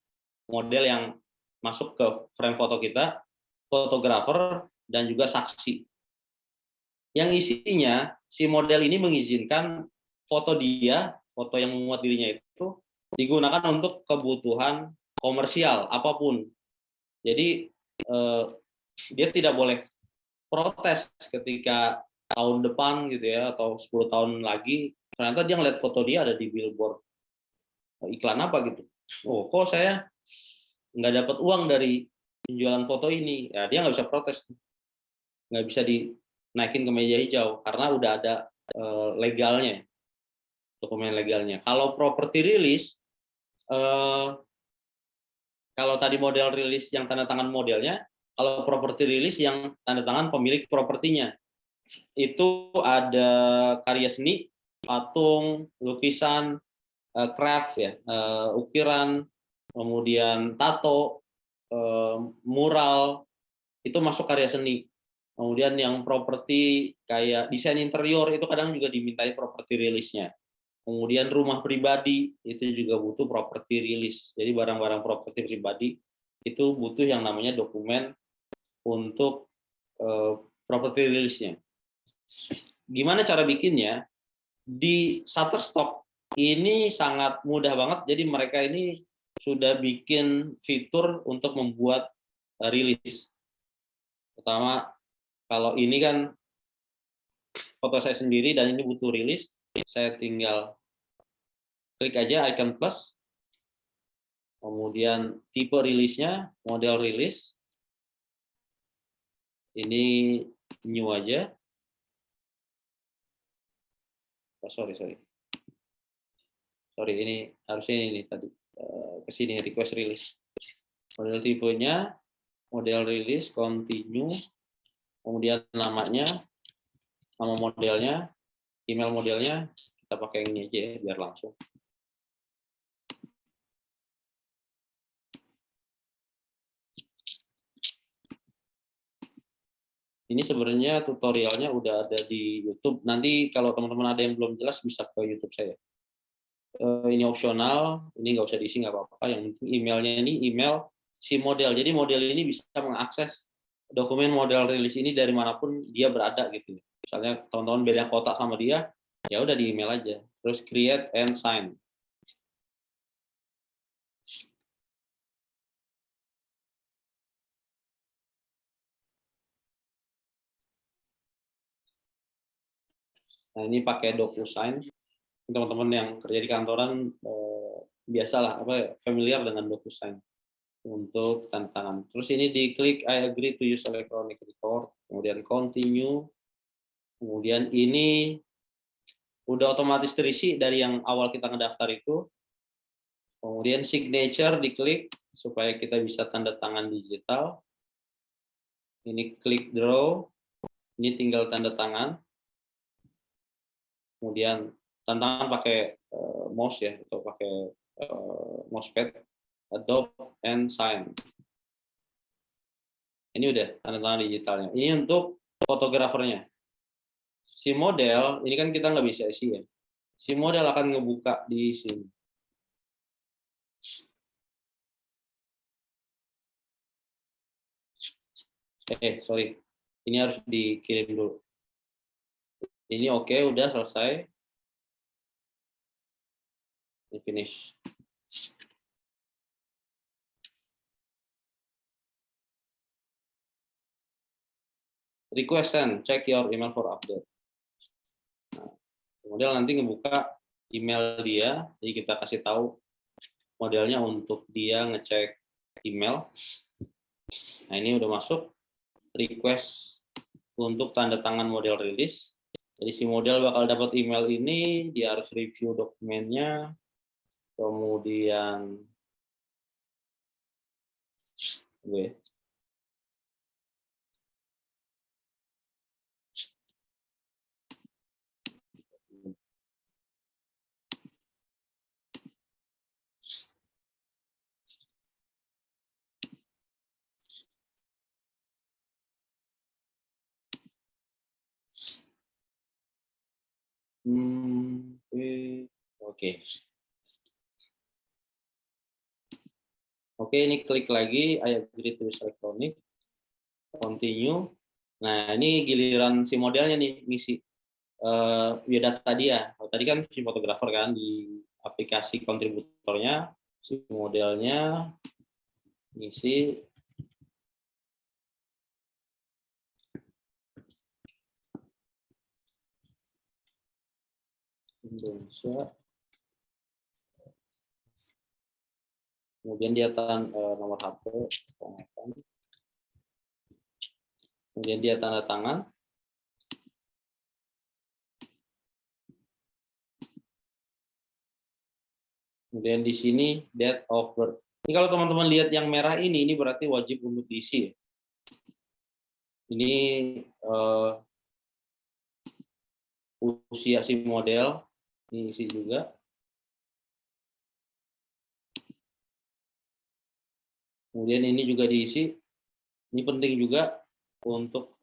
yang masuk ke frame foto kita, fotografer, dan juga saksi. Yang isinya, si model ini mengizinkan foto yang memuat dirinya itu digunakan untuk kebutuhan komersial apapun. Jadi dia tidak boleh protes ketika tahun depan gitu ya atau 10 tahun lagi ternyata dia ngeliat foto dia ada di billboard iklan apa gitu. Oh, kok saya nggak dapat uang dari penjualan foto ini? Ya dia nggak bisa protes, nggak bisa dinaikin ke meja hijau karena udah ada legalnya, dokumen legalnya. Kalau property release, kalau tadi model rilis yang tanda tangan modelnya, kalau property release yang tanda tangan pemilik propertinya. Itu ada karya seni, patung, lukisan, craft ya, ukiran, kemudian tato, mural, itu masuk karya seni. Kemudian yang properti kayak desain interior itu kadang juga dimintai property release-nya. Kemudian rumah pribadi itu juga butuh property release. Jadi barang-barang properti pribadi itu butuh yang namanya dokumen untuk property release-nya. Gimana cara bikinnya? Di Shutterstock ini sangat mudah banget. Jadi mereka ini sudah bikin fitur untuk membuat rilis. Pertama, kalau ini kan foto saya sendiri dan ini butuh rilis, saya tinggal klik aja icon plus, kemudian tipe rilisnya, model rilis, ini new aja. Oh, sorry, ini harusnya ini tadi ke sini request release. Model tipenya, model rilis, continue, kemudian namanya, nama modelnya, email modelnya, kita pakai yang ini aja ya, biar langsung. Ini sebenarnya tutorialnya udah ada di YouTube. Nanti kalau teman-teman ada yang belum jelas bisa ke YouTube saya. Ini opsional, ini nggak usah diisi nggak apa-apa. Yang penting emailnya ini email si model. Jadi model ini bisa mengakses dokumen model rilis ini dari manapun dia berada gitu. Misalnya teman-teman beda kota sama dia, ya udah di email aja. Terus create and sign. Nah ini pakai DocuSign. Teman-teman yang kerja di kantoran biasalah familiar dengan DocuSign untuk tanda tangan. Terus ini diklik I agree to use electronic record, kemudian continue, kemudian ini udah otomatis terisi dari yang awal kita ngedaftar itu. Kemudian signature diklik supaya kita bisa tanda tangan digital. Ini klik draw, ini tinggal tanda tangan. Kemudian tanda tangan pakai mouse ya, atau pakai mousepad, adopt and sign. Ini udah tanda tangan digitalnya. Ini untuk fotografernya. Si model, ini kan kita nggak bisa isi ya. Si model akan ngebuka di sini. Sorry. Ini harus dikirim dulu. Ini oke, udah selesai. Ini finish. Request send, check your email for update. Nah, model nanti ngebuka email dia, jadi kita kasih tahu modelnya untuk dia ngecek email. Nah, ini udah masuk request untuk tanda tangan model rilis. Jadi si model bakal dapat email ini, dia harus review dokumennya, kemudian Oke, ini klik lagi, I agree to use electronic, continue. Nah, ini giliran si modelnya nih, ngisi biodata dia. Tadi kan si fotografer kan, di aplikasi kontributornya, si modelnya ngisi Indonesia. Kemudian dia nomor HP, kemudian dia tanda tangan. Kemudian di sini date of birth. Ini kalau teman-teman lihat yang merah ini berarti wajib untuk diisi. Ini usia si model, ini isi juga. Kemudian ini juga diisi. Ini penting juga untuk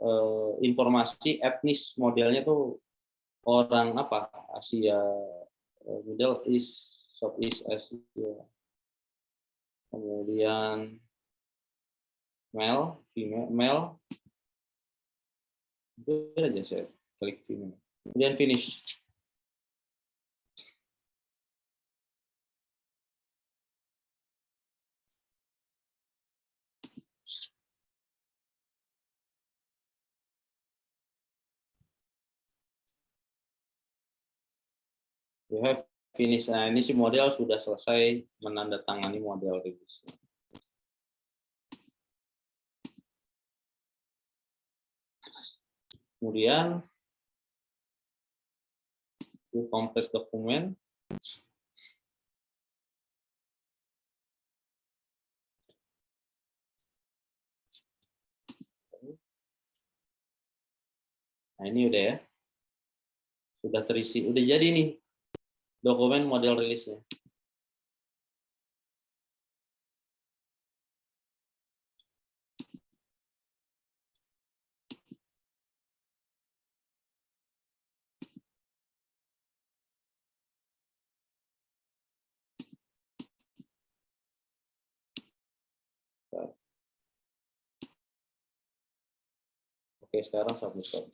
informasi etnis modelnya tuh orang apa? Asia, Middle East, Southeast Asia. Kemudian male, female, male. Itu aja saya klik female. Kemudian finish. You have finish. Nah, ini si model sudah selesai menandatangani model rilis. Kemudian kompres dokumen. Nah, ini udah ya. Sudah terisi, udah jadi nih dokumen model rilisnya. Oke, sekarang submit.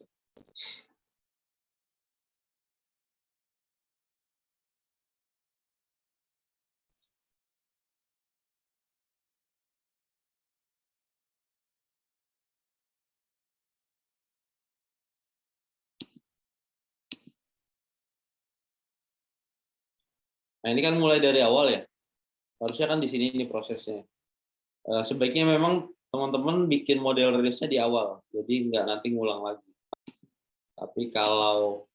Nah, ini kan mulai dari awal ya. Harusnya kan di sini ini prosesnya. Sebaiknya memang teman-teman bikin model rilisnya di awal, jadi nggak nanti ngulang lagi. Tapi kalau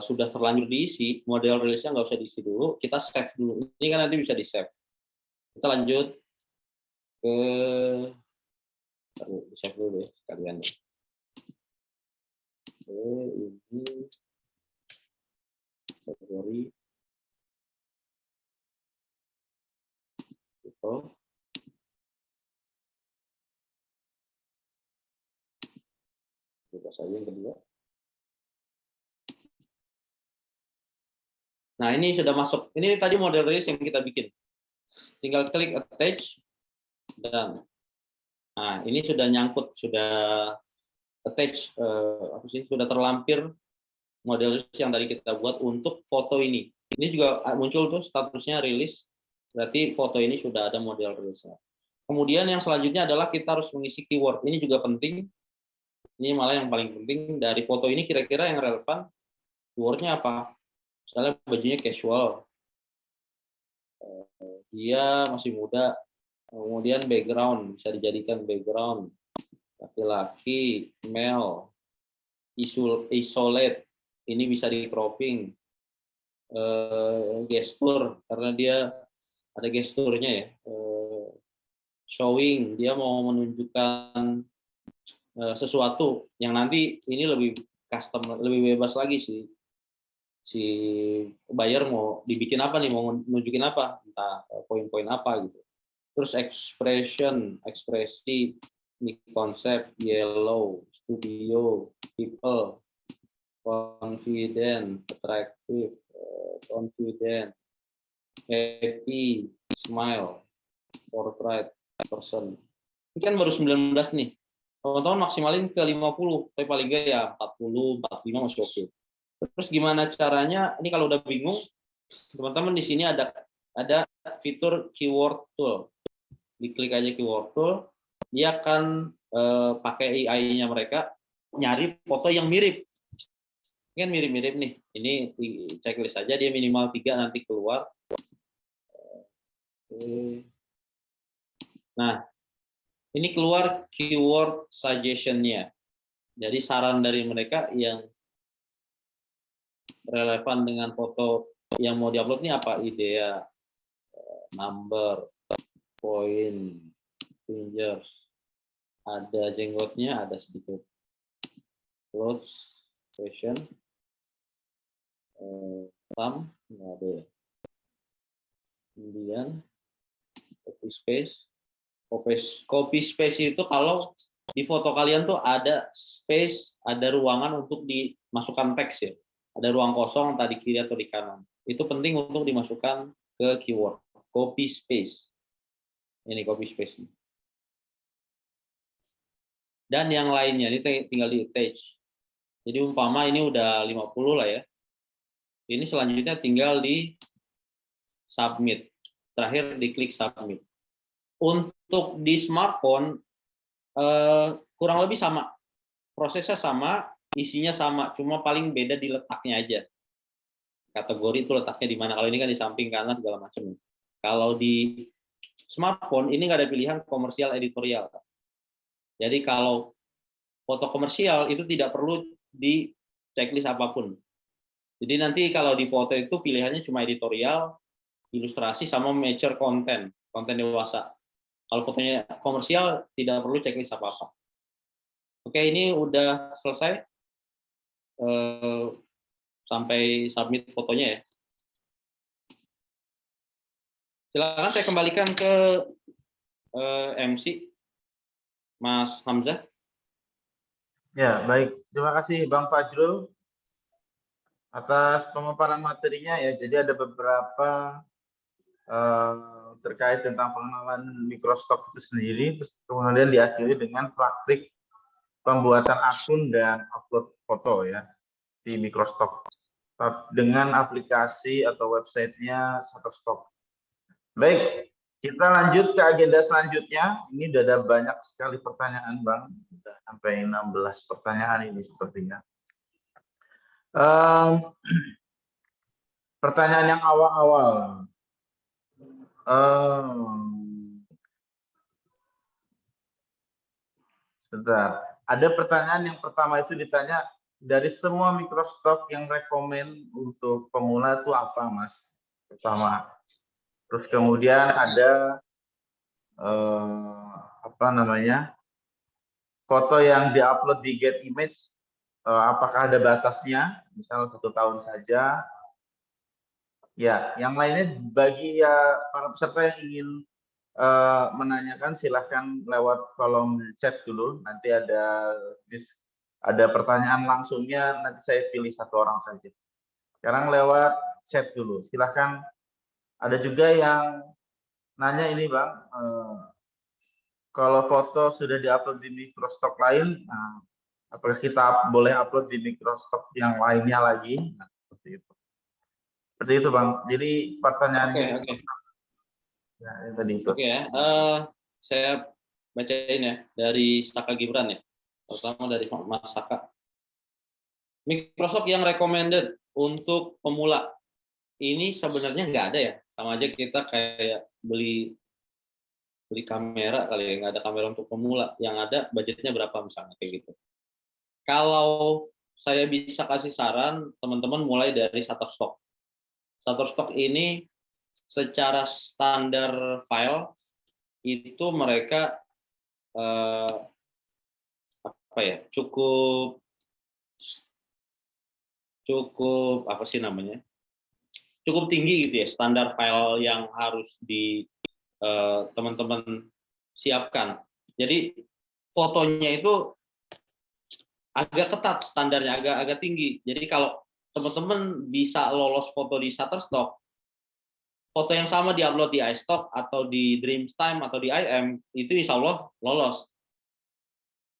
sudah terlanjur diisi, model rilisnya nggak usah diisi dulu, kita save dulu. Ini kan nanti bisa di save. Kita lanjut ke di save dulu deh sekalian. Ini kategori itu. Buka saja yang kedua. Nah, ini sudah masuk. Ini tadi model rilis yang kita bikin. Tinggal klik attach dan nah, ini sudah nyangkut, sudah attach sudah terlampir model rilis yang tadi kita buat untuk foto ini. Ini juga muncul tuh statusnya rilis. Berarti foto ini sudah ada model rilisnya. Kemudian yang selanjutnya adalah kita harus mengisi keyword. Ini juga penting. Ini malah yang paling penting dari foto ini, kira-kira yang relevan keywordnya apa? Misalnya bajunya casual, dia masih muda, kemudian background bisa dijadikan background laki-laki, male, isolate, ini bisa di cropping, gestur karena dia ada gesturnya ya, showing, dia mau menunjukkan sesuatu yang nanti ini lebih custom, lebih bebas lagi sih. Si buyer mau dibikin apa nih, mau nunjukin apa, entah poin-poin apa gitu. Terus expression, ekspresi, ini konsep, yellow, studio, people, confident, attractive, confident, happy, smile, portrait, person. Ini kan baru 19 nih. Teman-teman maksimalin ke 50, tapi paling nggak ya 40, 45 masih oke. Terus gimana caranya? Ini kalau udah bingung, teman-teman di sini ada fitur keyword tool. Diklik aja keyword tool, dia akan pakai AI-nya mereka nyari foto yang mirip. Ini kan mirip-mirip nih. Ini checklist saja, dia minimal 3 nanti keluar. Nah, ini keluar keyword suggestion-nya. Jadi saran dari mereka yang relevan dengan foto yang mau diupload ini apa? Idea, number, point, fingers, ada jenggotnya, ada sedikit clothes, fashion, thumb, nggak ada ya. Kemudian copy space. Copy space itu kalau di foto kalian tuh ada space, ada ruangan untuk dimasukkan teks ya. Ada ruang kosong entah di kiri atau di kanan. Itu penting untuk dimasukkan ke keyword. Copy space. Ini copy space. Dan yang lainnya, ini tinggal di attach. Jadi umpama ini udah 50 lah ya. Ini selanjutnya tinggal di submit. Terakhir diklik submit. Untuk di smartphone, kurang lebih sama. Prosesnya sama, isinya sama, cuma paling beda di letaknya aja. Kategori itu letaknya di mana. Kalau ini kan di samping kanan segala macam. Kalau di smartphone ini nggak ada pilihan komersial editorial. Jadi kalau foto komersial itu tidak perlu di checklist apapun. Jadi nanti kalau di foto itu pilihannya cuma editorial, ilustrasi sama mature konten dewasa. Kalau fotonya komersial tidak perlu checklist apa-apa. Oke, ini udah selesai. Sampai submit fotonya ya. Silakan saya kembalikan ke MC Mas Hamzah. Ya, baik. Terima kasih Bang Fajrul atas pemaparan materinya ya. Jadi ada beberapa terkait tentang pengenalan Microstock itu sendiri, terus kemudian diakhiri dengan praktik pembuatan akun dan upload foto ya di Microstock dengan aplikasi atau websitenya Shutterstock. Baik, kita lanjut ke agenda selanjutnya. Ini sudah ada banyak sekali pertanyaan, Bang. Sudah sampai 16 pertanyaan ini sepertinya. Pertanyaan yang awal-awal. Sebentar. Ada pertanyaan yang pertama itu ditanya, dari semua microstock yang rekomen untuk pemula itu apa, Mas? Pertama. Terus kemudian ada apa namanya? Foto yang diupload di Get Image, apakah ada batasnya? Misalnya 1 tahun saja. Ya, yang lainnya bagi para peserta yang ingin menanyakan silahkan lewat kolom chat dulu. Nanti ada pertanyaan langsungnya, nanti saya pilih 1 orang saja. Sekarang lewat chat dulu. Silahkan. Ada juga yang nanya ini, Bang. Kalau foto sudah diupload di microstock lain, apakah kita boleh upload di microstock yang lainnya lagi? Nah, seperti itu. Seperti itu, Bang. Jadi pertanyaannya Oke. ya, tadi itu. Oke ya. Saya bacain ya dari Saka Gibran ya. Pertama dari Mas Saka. Microsoft yang recommended untuk pemula ini sebenarnya nggak ada ya. Sama aja kita kayak beli kamera kali ya, nggak ada kamera untuk pemula. Yang ada budgetnya berapa misalnya kayak gitu. Kalau saya bisa kasih saran, teman-teman mulai dari Shutterstock. Shutterstock ini secara standar file itu mereka apa ya, cukup apa sih namanya, cukup tinggi gitu ya standar file yang harus di teman-teman siapkan. Jadi fotonya itu agak ketat standarnya, agak tinggi. Jadi kalau teman-teman bisa lolos foto di Shutterstock, foto yang sama diupload di iStock atau di Dreamtime atau di IM, itu insya Allah lolos.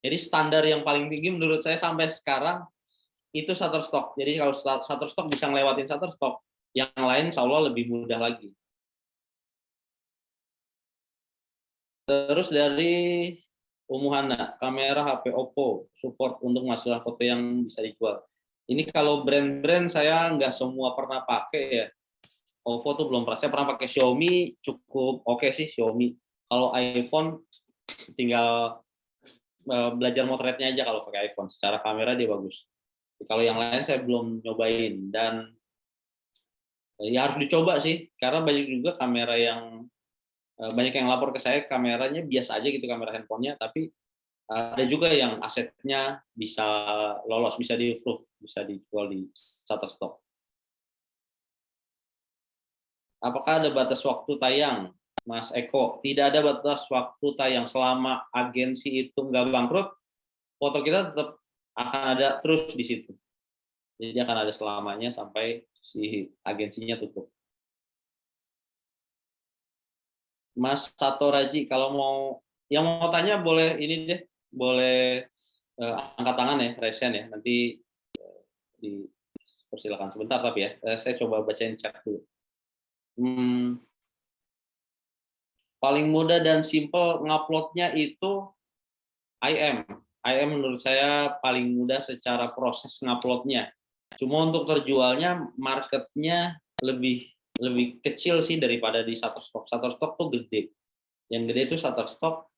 Jadi standar yang paling tinggi menurut saya sampai sekarang itu Shutterstock. Jadi kalau Shutterstock bisa ngelewatin Shutterstock, yang lain insya Allah lebih mudah lagi. Terus dari Umuhana, kamera HP Oppo, support untuk menghasilkan foto yang bisa dijual. Ini kalau brand-brand saya nggak semua pernah pakai ya. Oppo tuh belum pernah. Saya pernah pakai Xiaomi, cukup oke sih Xiaomi. Kalau iPhone tinggal belajar motretnya aja kalau pakai iPhone. Secara kamera dia bagus. Kalau yang lain saya belum nyobain, dan ya harus dicoba sih, karena banyak juga kamera yang banyak yang lapor ke saya kameranya biasa aja gitu, kamera handphonenya, tapi ada juga yang asetnya bisa lolos, bisa di-approve, bisa dijual di Shutterstock. Apakah ada batas waktu tayang, Mas Eko? Tidak ada batas waktu tayang. Selama agensi itu nggak bangkrut, foto kita tetap akan ada terus di situ. Jadi akan ada selamanya sampai si agensinya tutup. Mas Satoraji, kalau yang mau tanya boleh ini deh, boleh angkat tangan ya, resen ya. Nanti dipersilakan sebentar tapi ya. Saya coba bacain chat dulu. Paling mudah dan simple nguploadnya itu IM. IM menurut saya paling mudah secara proses nguploadnya. Cuma untuk terjualnya marketnya lebih kecil sih daripada di Shutterstock. Shutterstock tuh gede. Yang gede itu Shutterstock,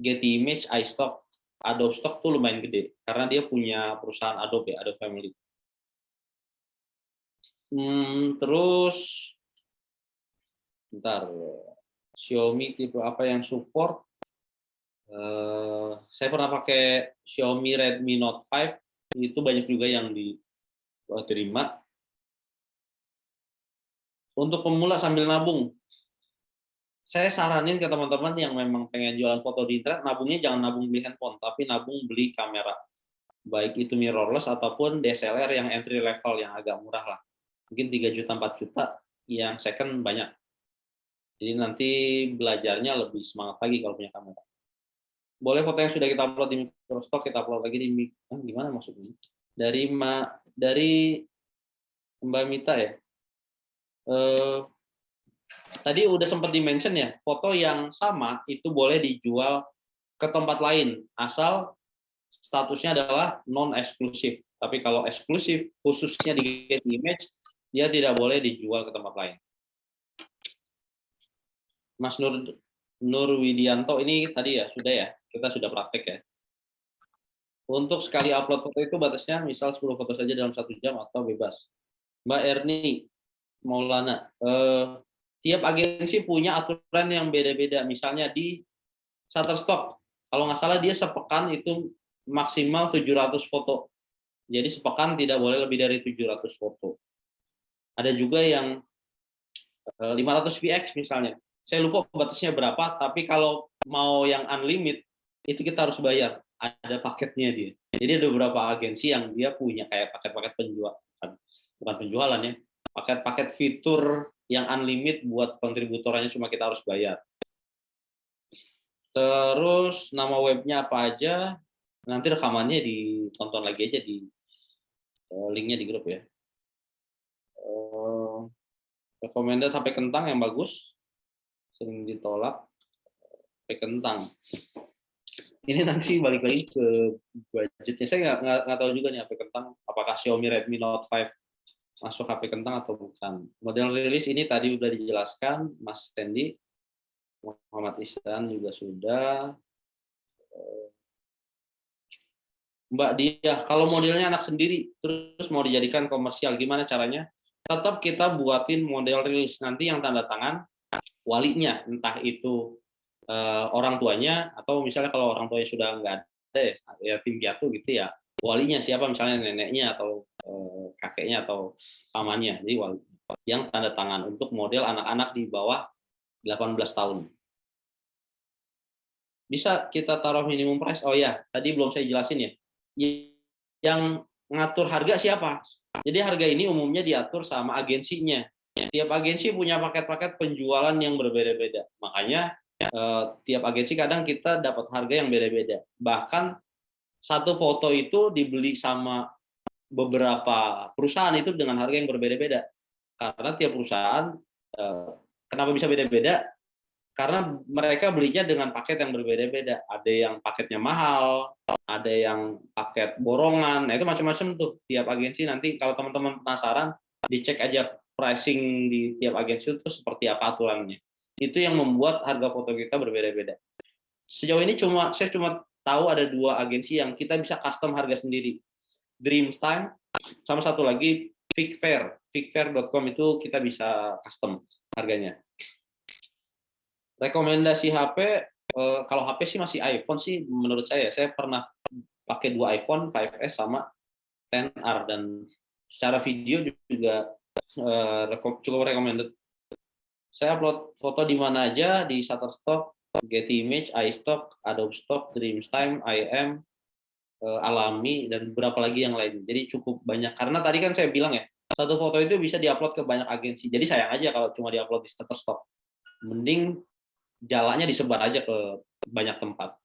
Getty Image, iStock, Adobe Stock tuh lumayan gede karena dia punya perusahaan Adobe, Adobe Family. Terus, bentar, Xiaomi tipe apa yang support? Saya pernah pakai Xiaomi Redmi Note 5, itu banyak juga yang diterima. Untuk pemula sambil nabung, saya saranin ke teman-teman yang memang pengen jualan foto di internet, nabungnya jangan nabung beli handphone, tapi nabung beli kamera. Baik itu mirrorless ataupun DSLR yang entry level, yang agak murah lah. Mungkin 3 juta, 4 juta, yang second banyak. Jadi nanti belajarnya lebih semangat lagi kalau punya kamera. Boleh foto yang sudah kita upload di Microstock, kita upload lagi di gimana maksudnya? Dari Mbak Mita ya. Tadi udah sempat di-mention ya, foto yang sama itu boleh dijual ke tempat lain, asal statusnya adalah non-eksklusif. Tapi kalau eksklusif, khususnya di Getty Image, dia tidak boleh dijual ke tempat lain. Mas Nur Widianto, ini tadi ya, sudah ya, kita sudah praktek ya. Untuk sekali upload foto itu batasnya misal 10 foto saja dalam 1 jam atau bebas. Mbak Erni Maulana, tiap agensi punya aturan yang beda-beda. Misalnya di Shutterstock, kalau nggak salah dia sepekan itu maksimal 700 foto. Jadi sepekan tidak boleh lebih dari 700 foto. Ada juga yang 500 VX misalnya. Saya lupa batasnya berapa, tapi kalau mau yang unlimited itu kita harus bayar. Ada paketnya dia. Jadi ada beberapa agensi yang dia punya kayak paket-paket penjual, bukan penjualan ya, paket-paket fitur yang unlimited buat kontributornya cuma kita harus bayar. Terus nama webnya apa aja, nanti rekamannya ditonton lagi aja di linknya di grup ya. Recommended HP kentang yang bagus, sering ditolak HP kentang. Ini nanti balik lagi ke budgetnya. Saya nggak tahu juga nih HP kentang, apakah Xiaomi Redmi Note 5 masuk HP kentang atau bukan. Model rilis ini tadi udah dijelaskan, Mas Sandy, Muhammad Ihsan juga sudah. Mbak Dia, kalau modelnya anak sendiri, terus mau dijadikan komersial, gimana caranya? Tetap kita buatin model rilis, nanti yang tanda tangan walinya, entah itu orang tuanya, atau misalnya kalau orang tuanya sudah nggak ada, ya tim piatu gitu ya, walinya siapa, misalnya neneknya, atau kakeknya, atau pamannya, jadi wali yang tanda tangan untuk model anak-anak di bawah 18 tahun. Bisa kita taruh minimum price, oh ya, tadi belum saya jelasin ya, yang ngatur harga siapa? Jadi harga ini umumnya diatur sama agensinya. Tiap agensi punya paket-paket penjualan yang berbeda-beda. Makanya tiap agensi kadang kita dapat harga yang beda-beda. Bahkan satu foto itu dibeli sama beberapa perusahaan itu dengan harga yang berbeda-beda. Karena tiap perusahaan, kenapa bisa beda-beda? Karena mereka belinya dengan paket yang berbeda-beda. Ada yang paketnya mahal, ada yang paket borongan. Nah, itu macam-macam tuh tiap agensi. Nanti kalau teman-teman penasaran, dicek aja pricing di tiap agensi itu seperti apa aturannya. Itu yang membuat harga foto kita berbeda-beda. Sejauh ini saya cuma tahu ada 2 agensi yang kita bisa custom harga sendiri. Dreamtime, sama satu lagi Figfair. Figfair.com itu kita bisa custom harganya. Rekomendasi HP, kalau HP sih masih iPhone sih menurut saya pernah pakai 2 iPhone 5S sama XR, dan secara video juga cukup recommended. Saya upload foto di mana aja, di Shutterstock, Getty Image, iStock, Adobe Stock, Dreamtime, IM, Alami, dan beberapa lagi yang lain. Jadi cukup banyak, karena tadi kan saya bilang ya, satu foto itu bisa diupload ke banyak agensi. Jadi sayang aja kalau cuma diupload di Shutterstock. Mending jalannya disebar aja ke banyak tempat.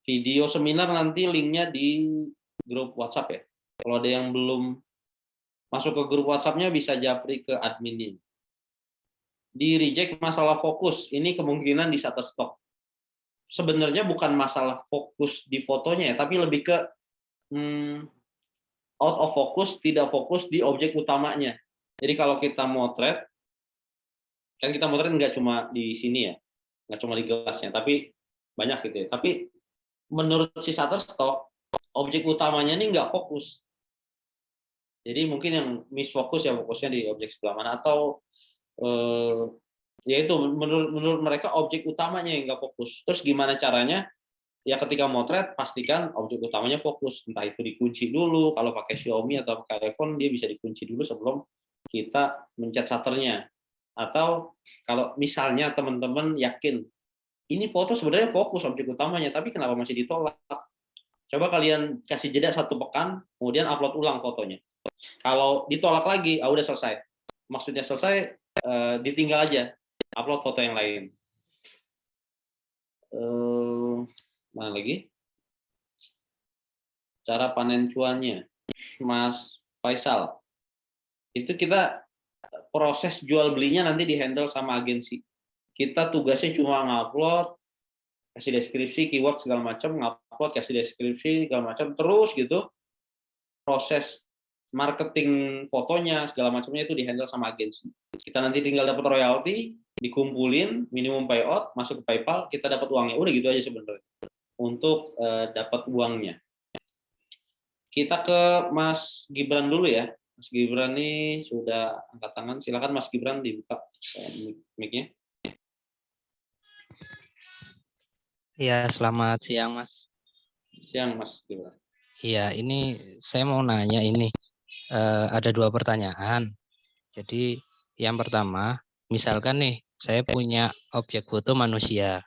Video seminar nanti linknya di grup WhatsApp ya. Kalau ada yang belum masuk ke grup WhatsApp-nya bisa japri ke adminnya. Di reject masalah fokus, ini kemungkinan di Shutterstock. Sebenarnya bukan masalah fokus di fotonya ya, tapi lebih ke out of focus, tidak fokus di objek utamanya. Jadi kalau kita motret, kan kita motret nggak cuma di sini ya, nggak cuma di gelasnya, tapi banyak gitu ya. Tapi menurut si Shutterstock, objek utamanya ini nggak fokus. Jadi mungkin yang misfokus ya, fokusnya di objek sebelah mana, atau yaitu menurut mereka objek utamanya yang nggak fokus. Terus gimana caranya? Ya ketika motret pastikan objek utamanya fokus, entah itu dikunci dulu, kalau pakai Xiaomi atau pakai iPhone dia bisa dikunci dulu sebelum kita mencet shutternya. Atau kalau misalnya teman-teman yakin ini foto sebenarnya fokus objek utamanya, tapi kenapa masih ditolak? Coba kalian kasih jeda 1 pekan, kemudian upload ulang fotonya. Kalau ditolak lagi, udah selesai. Maksudnya selesai, ditinggal aja, upload foto yang lain. Mana lagi? Cara panen cuannya, Mas Faisal. Itu kita proses jual belinya nanti di-handle sama agensi. Kita tugasnya cuma ngupload, kasih deskripsi, keyword segala macam, ngupload, kasih deskripsi segala macam, terus gitu. Proses marketing fotonya segala macamnya itu di-handle sama agensi. Kita nanti tinggal dapat royalti, dikumpulin, minimum payout, masuk ke PayPal, kita dapat uangnya. Udah gitu aja sebenarnya untuk dapat uangnya. Kita ke Mas Gibran dulu ya. Mas Gibran ini sudah angkat tangan. Silakan Mas Gibran dibuka mic-nya. Iya, selamat siang, Mas. Siang Mas Gibran. Iya, ini saya mau nanya ini. Ada 2 pertanyaan. Jadi, yang pertama, misalkan nih, saya punya objek foto manusia,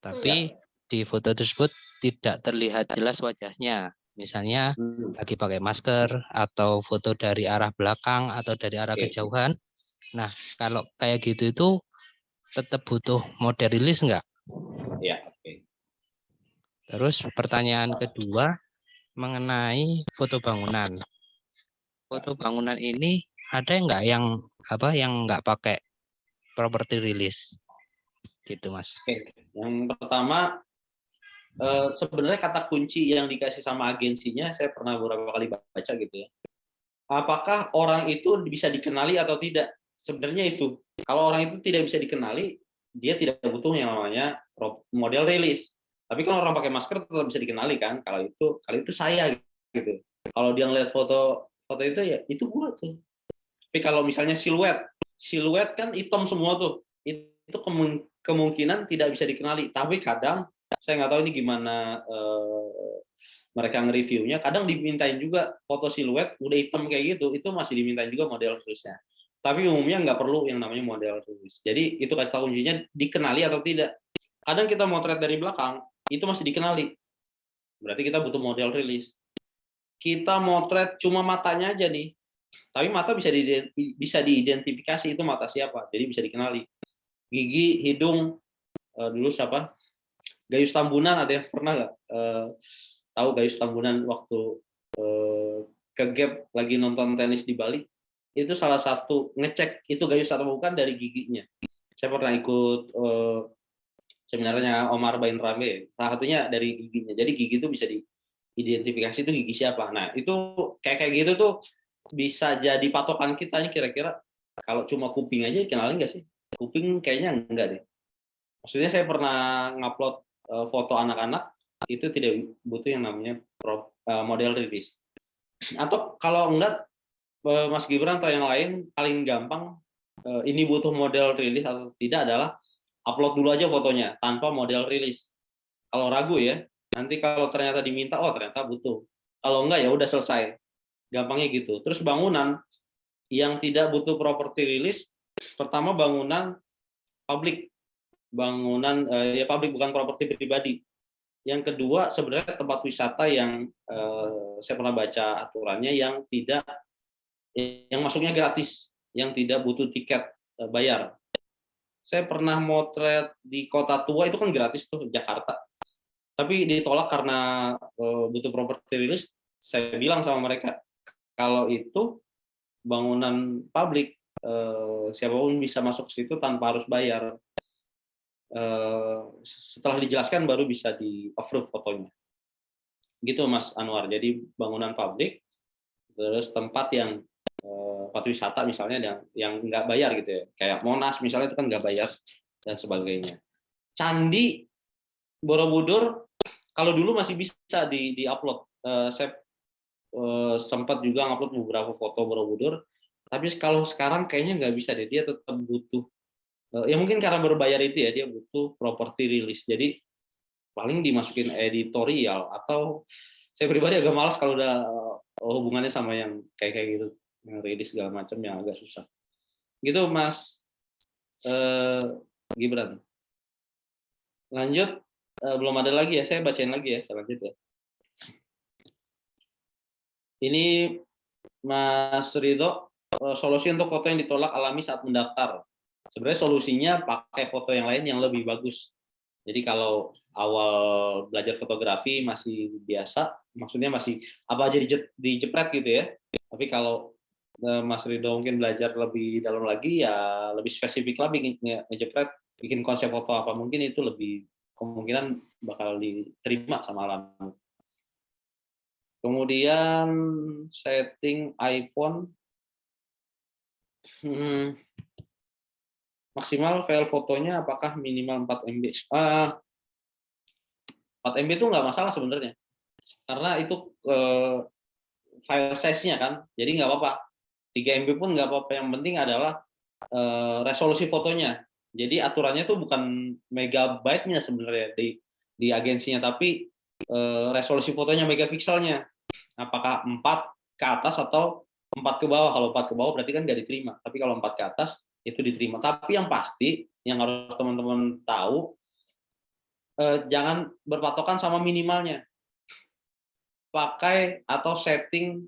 tapi di foto tersebut tidak terlihat jelas wajahnya. Misalnya, lagi pakai masker, atau foto dari arah belakang, atau dari arah kejauhan. Nah, kalau kayak gitu itu tetap butuh model rilis nggak? Ya, oke. Terus pertanyaan kedua mengenai foto bangunan. Foto bangunan ini ada nggak yang nggak pakai property release, gitu Mas? Oke. Yang pertama, sebenarnya kata kunci yang dikasih sama agensinya, saya pernah beberapa kali baca gitu ya. Apakah orang itu bisa dikenali atau tidak? Sebenarnya itu. Kalau orang itu tidak bisa dikenali, dia tidak butuh yang namanya model rilis. Tapi kalau orang pakai masker tetap bisa dikenali kan. Kalau itu saya gitu. Kalau dia ngeliat foto itu ya itu gua tuh. Tapi kalau misalnya siluet kan hitam semua tuh. Itu kemungkinan tidak bisa dikenali. Tapi kadang saya nggak tahu ini gimana mereka nge-reviewnya, kadang dimintain juga foto siluet udah hitam kayak gitu, itu masih dimintain juga model rilisnya. Tapi umumnya nggak perlu yang namanya model rilis. Jadi itu kata kuncinya dikenali atau tidak. Kadang kita motret dari belakang itu masih dikenali, berarti kita butuh model rilis. Kita motret cuma matanya aja nih, tapi mata bisa diidentifikasi itu mata siapa, jadi bisa dikenali. Gigi, hidung, dulu siapa? Gayus Tambunan, ada yang pernah nggak tahu Gayus Tambunan waktu ke Gap lagi nonton tenis di Bali? Itu salah satu ngecek itu Gayus atau bukan dari giginya. Saya pernah ikut seminarnya Omar Bain Rame, salah satunya dari giginya. Jadi gigi itu bisa diidentifikasi itu gigi siapa. Nah itu kayak gitu tuh bisa jadi patokan kita nih kira-kira kalau cuma kuping aja dikenalin nggak sih? Kuping kayaknya enggak deh. Maksudnya saya pernah ngupload foto anak-anak itu tidak butuh yang namanya model rilis. Atau kalau enggak Mas Gibran atau yang lain paling gampang ini butuh model rilis atau tidak adalah upload dulu aja fotonya tanpa model rilis. Kalau ragu ya, nanti kalau ternyata diminta, oh ternyata butuh. Kalau enggak ya udah selesai. Gampangnya gitu. Terus bangunan yang tidak butuh property rilis, pertama bangunan publik. Bangunan ya publik bukan properti pribadi. Yang kedua sebenarnya tempat wisata yang saya pernah baca aturannya yang masuknya gratis, yang tidak butuh tiket bayar. Saya pernah motret di Kota Tua itu kan gratis tuh Jakarta. Tapi ditolak karena butuh properti rilis. Saya bilang sama mereka kalau itu bangunan publik siapapun bisa masuk ke situ tanpa harus bayar. Setelah dijelaskan baru bisa di approve fotonya. Gitu Mas Anwar. Jadi bangunan publik, terus tempat yang tempat wisata misalnya yang nggak bayar gitu ya, kayak Monas misalnya itu kan nggak bayar dan sebagainya. Candi Borobudur kalau dulu masih bisa di upload. Saya sempat juga ngupload beberapa foto Borobudur, tapi kalau sekarang kayaknya nggak bisa deh, dia tetap butuh ya mungkin karena berbayar itu ya, dia butuh property release. Jadi paling dimasukin editorial, atau saya pribadi agak malas kalau udah hubungannya sama yang kayak gitu, yang rilis segala macam yang agak susah. Gitu Mas Gibran. Lanjut, belum ada lagi ya, saya bacain lagi ya selanjutnya. Ini Mas Ridho, solusi untuk foto yang ditolak alami saat mendaftar. Sebenarnya solusinya pakai foto yang lain yang lebih bagus. Jadi kalau awal belajar fotografi masih biasa, maksudnya masih apa aja dijepret gitu ya. Tapi kalau Mas Ridho mungkin belajar lebih dalam lagi, ya lebih spesifik lah ngejepret, bikin konsep foto apa mungkin itu lebih kemungkinan bakal diterima sama alam. Kemudian setting iPhone. maksimal file fotonya apakah minimal 4 MB? 4 MB itu nggak masalah sebenarnya, karena itu file size-nya kan, jadi nggak apa-apa. 3 MB pun nggak apa-apa, yang penting adalah resolusi fotonya. Jadi aturannya itu bukan megabyte-nya sebenarnya di agensinya, tapi resolusi fotonya megapikselnya. Apakah 4 ke atas atau 4 ke bawah? Kalau 4 ke bawah berarti kan nggak diterima, tapi kalau 4 ke atas itu diterima. Tapi yang pasti yang harus teman-teman tahu, jangan berpatokan sama minimalnya. Pakai atau setting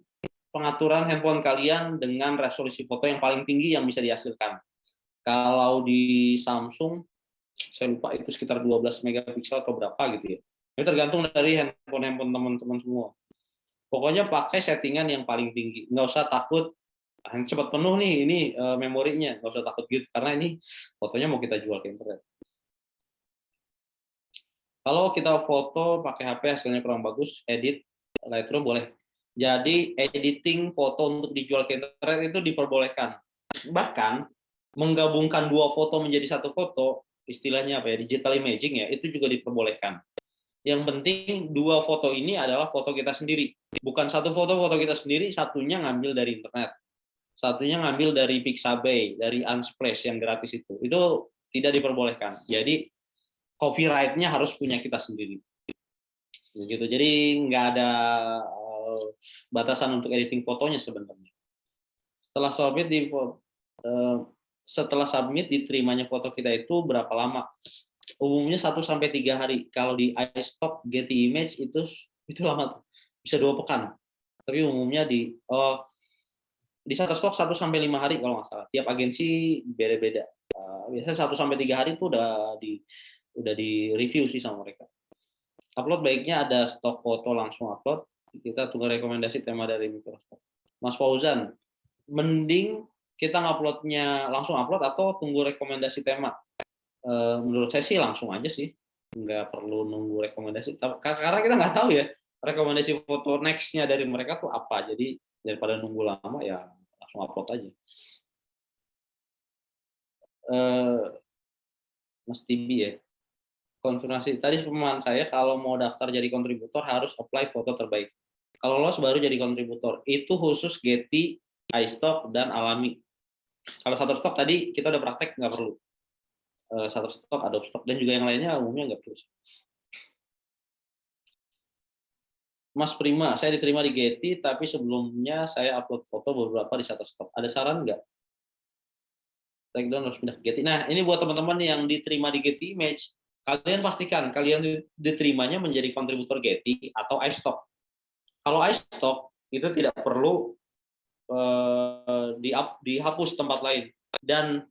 pengaturan handphone kalian dengan resolusi foto yang paling tinggi yang bisa dihasilkan. Kalau di Samsung, saya lupa itu sekitar 12 megapiksel atau berapa gitu ya. Ini tergantung dari handphone teman-teman semua. Pokoknya pakai settingan yang paling tinggi. Nggak usah takut cepat penuh nih ini memorinya. Nggak usah takut gitu, karena ini fotonya mau kita jual ke internet. Kalau kita foto pakai HP hasilnya kurang bagus, edit Lightroom boleh. Jadi editing foto untuk dijual ke internet itu diperbolehkan. Bahkan menggabungkan 2 foto menjadi 1 foto, istilahnya apa ya, digital imaging ya, itu juga diperbolehkan. Yang penting 2 foto ini adalah foto kita sendiri. Bukan 1 foto kita sendiri, satunya ngambil dari internet. Satunya ngambil dari Pixabay, dari Unsplash yang gratis itu. Itu tidak diperbolehkan. Jadi copyright-nya harus punya kita sendiri. Begitu. Jadi nggak ada batasan untuk editing fotonya sebenarnya. Setelah submit diterimanya foto kita itu berapa lama? Umumnya 1-3 hari. Kalau di iStock Getty Image itu lama, bisa 2 pekan. Tapi umumnya di Shutterstock 1-5 hari kalau nggak salah. Tiap agensi beda-beda. Biasanya 1-3 hari itu udah di review sih sama mereka. Upload baiknya ada stok foto langsung upload. Kita tunggu rekomendasi tema dari Microsoft. Mas Fauzan, mending kita nguploadnya langsung upload atau tunggu rekomendasi tema? Menurut saya sih langsung aja sih, nggak perlu nunggu rekomendasi. Karena kita nggak tahu ya rekomendasi foto next-nya dari mereka tuh apa. Jadi daripada nunggu lama ya langsung upload aja. Mas Tibi ya, konfirmasi tadi pemahaman saya, kalau mau daftar jadi kontributor harus apply foto terbaik. Kalau lolos baru jadi kontributor. Itu khusus Getty, iStock, dan Alami. Kalau Shutterstock tadi kita udah praktek, nggak perlu. Shutterstock, Adobe Stock, dan juga yang lainnya umumnya nggak perlu. Mas Prima, saya diterima di Getty, tapi sebelumnya saya upload foto beberapa di Shutterstock. Ada saran nggak? Takedown harus pindah ke Getty. Nah, ini buat teman-teman yang diterima di Getty Image, kalian pastikan kalian diterimanya menjadi kontributor Getty atau iStock. Kalau iStock itu tidak perlu dihapus tempat lain, dan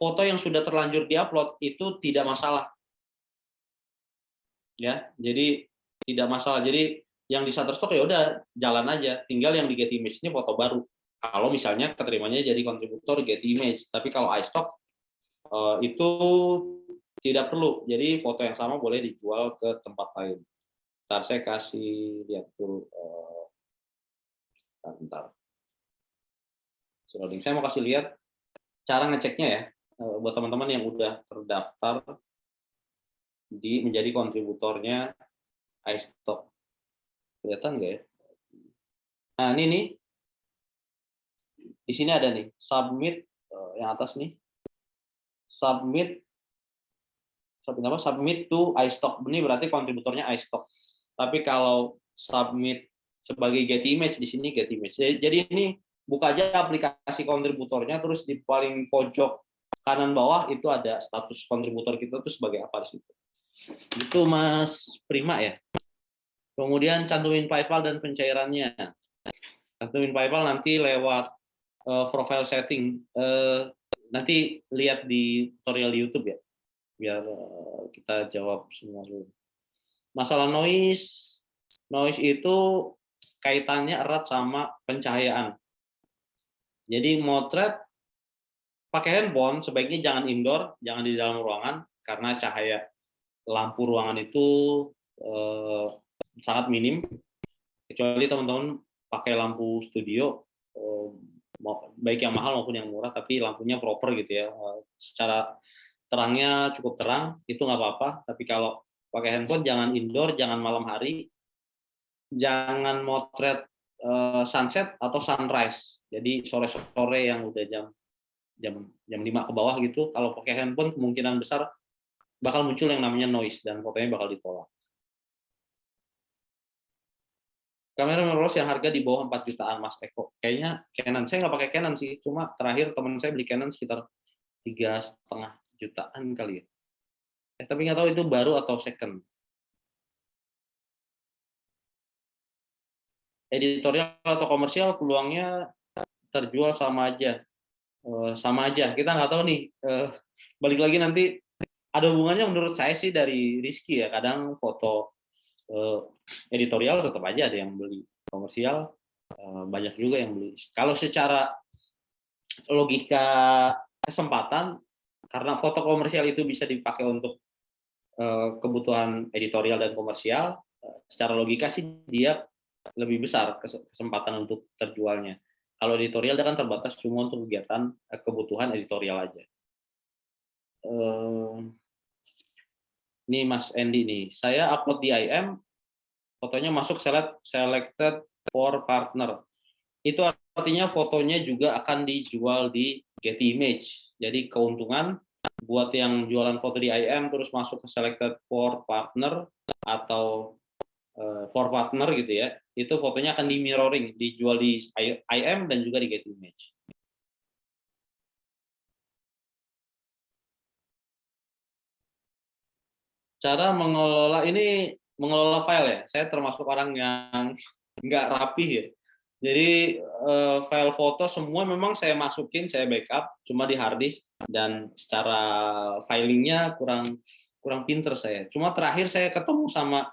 foto yang sudah terlanjur diupload itu tidak masalah. Ya, jadi tidak masalah. Jadi yang di Shutterstock ya udah jalan aja, tinggal yang di Getty Image ini foto baru. Kalau misalnya keterimanya jadi kontributor Getty Image, tapi kalau iStock itu tidak perlu. Jadi foto yang sama boleh dijual ke tempat lain. Ntar saya kasih lihat dulu. Bentar. Saya mau kasih lihat cara ngeceknya ya, buat teman-teman yang udah terdaftar menjadi kontributornya iStock. Kelihatan nggak ya? Nah ini nih, di sini ada nih submit yang atas nih, submit to iStock. Ini berarti kontributornya iStock. Tapi kalau submit sebagai Getty Image, di sini Getty Image. Jadi ini buka aja aplikasi kontributornya, terus di paling pojok kanan bawah itu ada status kontributor kita tuh sebagai apa di situ. Itu Mas Prima ya. Kemudian cantumin PayPal dan pencairannya. Cantumin PayPal nanti lewat profile setting. Nanti lihat di tutorial di YouTube ya, biar kita jawab semua dulu. Masalah noise itu kaitannya erat sama pencahayaan. Jadi motret pakai handphone sebaiknya jangan indoor, jangan di dalam ruangan, karena cahaya lampu ruangan itu sangat minim. Kecuali teman-teman pakai lampu studio, baik yang mahal maupun yang murah, tapi lampunya proper gitu ya. Secara terangnya cukup terang, itu nggak apa-apa. Tapi kalau pakai handphone jangan indoor, jangan malam hari, jangan motret sunset atau sunrise. Jadi sore-sore yang udah jam 5 ke bawah gitu, kalau pakai handphone kemungkinan besar bakal muncul yang namanya noise dan fotonya bakal ditolak. Kamera mirrorless yang harga di bawah 4 jutaan, Mas Eko. Kayaknya Canon. Saya nggak pakai Canon sih, cuma terakhir teman saya beli Canon sekitar 3,5 jutaan kali ya. Tapi nggak tahu itu baru atau second. Editorial atau komersial peluangnya terjual sama aja. Sama aja. Kita nggak tahu nih. Balik lagi nanti ada hubungannya menurut saya sih dari Rizky ya. Kadang foto editorial tetap aja ada yang beli, komersial banyak juga yang beli. Kalau secara logika kesempatan, karena foto komersial itu bisa dipakai untuk kebutuhan editorial dan komersial, secara logika sih dia lebih besar kesempatan untuk terjualnya. Kalau editorial dia kan terbatas cuma untuk kegiatan kebutuhan editorial aja. Ini Mas Andy nih, saya upload di IM, fotonya masuk selected for partner. Itu artinya fotonya juga akan dijual di Getty Image. Jadi keuntungan buat yang jualan foto di IM terus masuk ke selected for partner atau for partner gitu ya, itu fotonya akan di mirroring, dijual di IM dan juga di Getty Image. Cara mengelola file ya, saya termasuk orang yang nggak rapih ya. Jadi file foto semua memang saya masukin, saya backup cuma di hard disk, dan secara filingnya kurang pinter saya. Cuma terakhir saya ketemu sama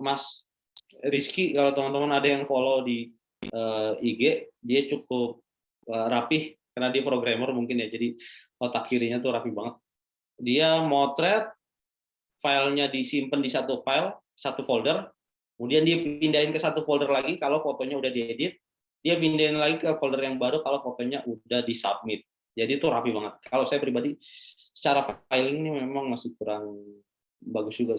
Mas Rizky, kalau teman-teman ada yang follow di IG, dia cukup rapih karena dia programmer mungkin ya, jadi otak kirinya tuh rapi banget. Dia motret, filenya disimpan di satu file, satu folder, kemudian dia pindahin ke satu folder lagi kalau fotonya udah diedit, dia pindahin lagi ke folder yang baru kalau fotonya udah disubmit. Jadi itu rapi banget. Kalau saya pribadi secara filing ini memang masih kurang bagus juga.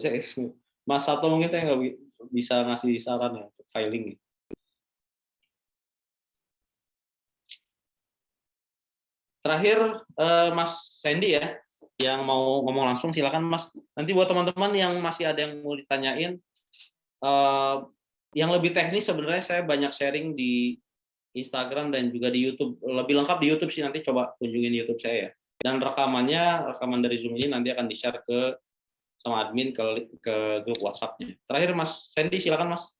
Mas Sato mungkin saya nggak bisa ngasih saran ya untuk filing. Terakhir Mas Sandy ya, yang mau ngomong langsung silakan Mas. Nanti buat teman-teman yang masih ada yang mau ditanyain, yang lebih teknis sebenarnya saya banyak sharing di Instagram dan juga di YouTube. Lebih lengkap di YouTube sih, nanti coba kunjungin YouTube saya ya. Dan rekaman dari Zoom ini nanti akan di-share sama admin ke grup WhatsApp-nya. Terakhir Mas Sandy silakan Mas.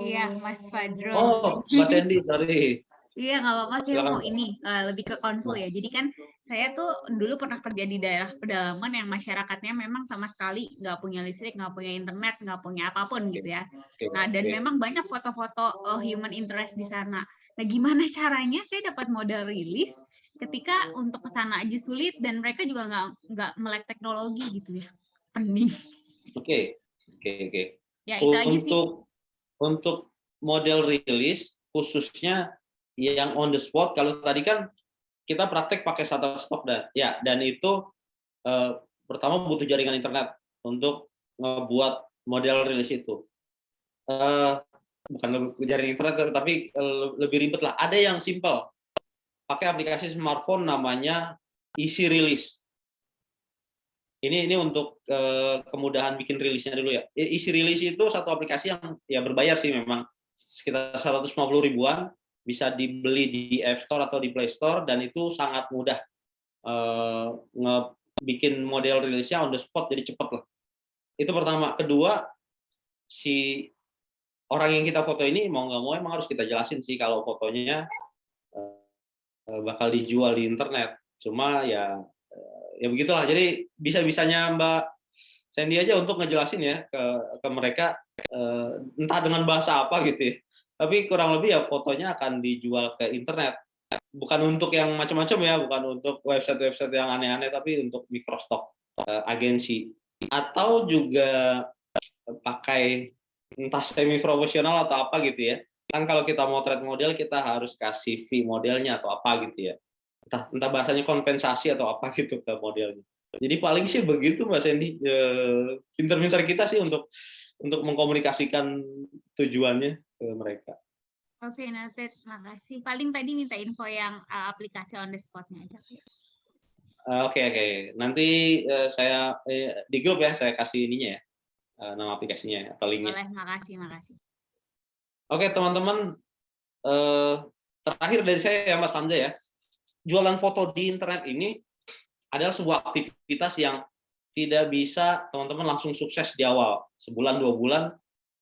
Iya, Mas Fajrul. Oh, Mas Sandy, sorry. Iya, nggak apa-apa, saya mau Silakan. ini lebih ke konsul ya. Jadi kan saya tuh dulu pernah kerja di daerah pedalaman yang masyarakatnya memang sama sekali nggak punya listrik, nggak punya internet, nggak punya apapun gitu ya. Nah, dan memang banyak foto-foto human interest di sana. Nah, gimana caranya saya dapat modal rilis ketika untuk ke sana aja sulit dan mereka juga nggak melek teknologi gitu ya. Pening. Oke. Ya, itu aja sih. Untuk model rilis khususnya yang on the spot, kalau tadi kan kita praktek pakai Shutterstock dan itu pertama butuh jaringan internet untuk ngebuat model rilis itu. Bukan jaringan internet tapi lebih ribet lah. Ada yang simple, pakai aplikasi smartphone namanya Easy Release. Ini untuk kemudahan bikin rilisnya dulu ya. Easy Release itu satu aplikasi yang ya berbayar sih memang, sekitar 150 ribuan, bisa dibeli di App Store atau di Play Store, dan itu sangat mudah bikin model rilisnya on the spot, jadi cepet lah. Itu pertama. Kedua, si orang yang kita foto ini mau nggak mau emang harus kita jelasin sih kalau fotonya bakal dijual di internet. Cuma ya begitulah. Jadi bisa-bisanya Mbak Sandy aja untuk ngejelasin ya ke mereka, entah dengan bahasa apa gitu ya. Tapi kurang lebih ya fotonya akan dijual ke internet. Bukan untuk yang macam-macam ya, bukan untuk website-website yang aneh-aneh, tapi untuk microstock agensi. Atau juga pakai entah semi profesional atau apa gitu ya. Kan kalau kita motret model kita harus kasih fee modelnya atau apa gitu ya. Entah bahasanya kompensasi atau apa gitu ke modelnya. Jadi paling sih begitu Mas Sandy. Pinter-pinter kita sih untuk mengkomunikasikan tujuannya ke mereka. Oke, noted. Makasih. Paling tadi minta info yang aplikasi on the spot-nya aja. Oke. Nanti saya di grup ya saya kasih ininya ya, nama aplikasinya atau linknya. Boleh, makasih. Oke teman-teman, terakhir dari saya ya Mas Hamzah ya, jualan foto di internet ini adalah sebuah aktivitas yang tidak bisa teman-teman langsung sukses di awal. Sebulan 2 bulan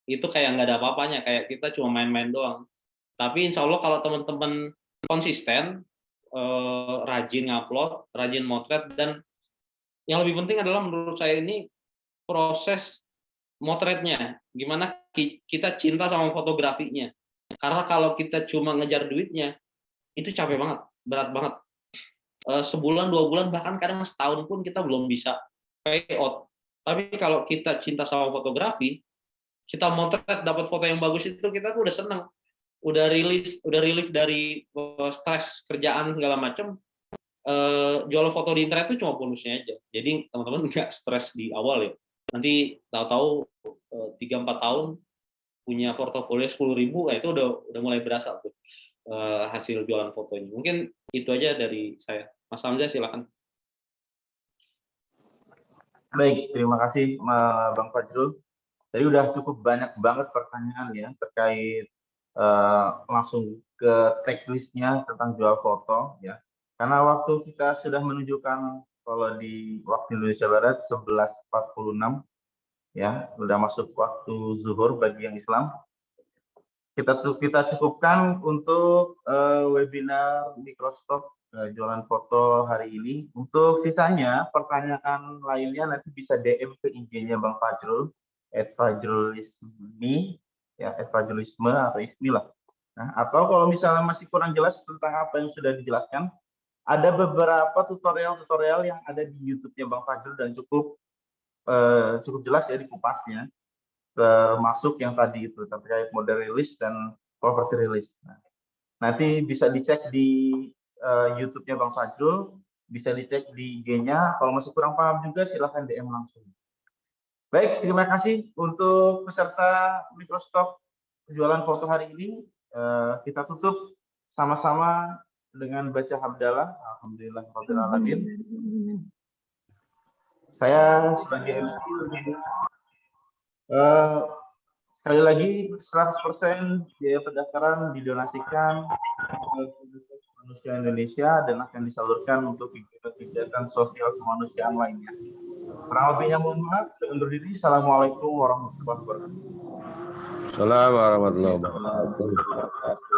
itu kayak nggak ada apa-apanya, kayak kita cuma main-main doang. Tapi insya Allah kalau teman-teman konsisten, rajin ngupload, rajin motret, dan yang lebih penting adalah menurut saya ini proses motretnya. Gimana kita cinta sama fotografinya. Karena kalau kita cuma ngejar duitnya, itu capek banget, berat banget. Sebulan, 2 bulan, bahkan kadang setahun pun kita belum bisa pay out. Tapi kalau kita cinta sama fotografi, kita motret dapat foto yang bagus itu kita tuh udah seneng. Udah relief dari stres kerjaan segala macam. Jual foto di internet itu cuma bonusnya aja. Jadi teman-teman nggak stres di awal ya. Nanti tahu-tahu 3-4 tahun punya portofolio 10.000, itu udah mulai berasa tuh hasil jualan fotonya. Mungkin itu aja dari saya. Mas Hamzah silakan. Baik, terima kasih Bang Fajrul. Jadi udah cukup banyak banget pertanyaan ya terkait langsung ke checklistnya tentang jual foto ya. Karena waktu kita sudah menunjukkan kalau di waktu Indonesia Barat 11.46 ya, sudah masuk waktu zuhur bagi yang Islam. Kita cukupkan untuk webinar Microstock jualan foto hari ini. Untuk sisanya pertanyaan lainnya nanti bisa DM ke IG-nya Bang Fajrul @fajrulismi ya, @fajrulisme atau ismi lah. Nah, atau kalau misalnya masih kurang jelas tentang apa yang sudah dijelaskan, ada beberapa tutorial yang ada di YouTube-nya Bang Fajrul dan cukup jelas ya di kupasnya, termasuk yang tadi itu terkait model rilis dan property rilis. Nah, nanti bisa dicek di YouTube-nya Bang Fajrul, bisa dicek di IG-nya. Kalau masih kurang paham juga silahkan DM langsung. Baik, terima kasih untuk peserta Microstock jualan foto hari ini. Kita tutup sama-sama dengan baca hamdalah. Alhamdulillahirabbil alamin. Saya sebagai MC sekali lagi 100% biaya pendaftaran didonasikan ke Komunitas Manusia Indonesia dan akan disalurkan untuk kegiatan sosial kemanusiaan lainnya. Kurang lebihnya mohon maaf, saya undur diri. Assalamualaikum warahmatullahi wabarakatuh. Assalamualaikum warahmatullahi wabarakatuh.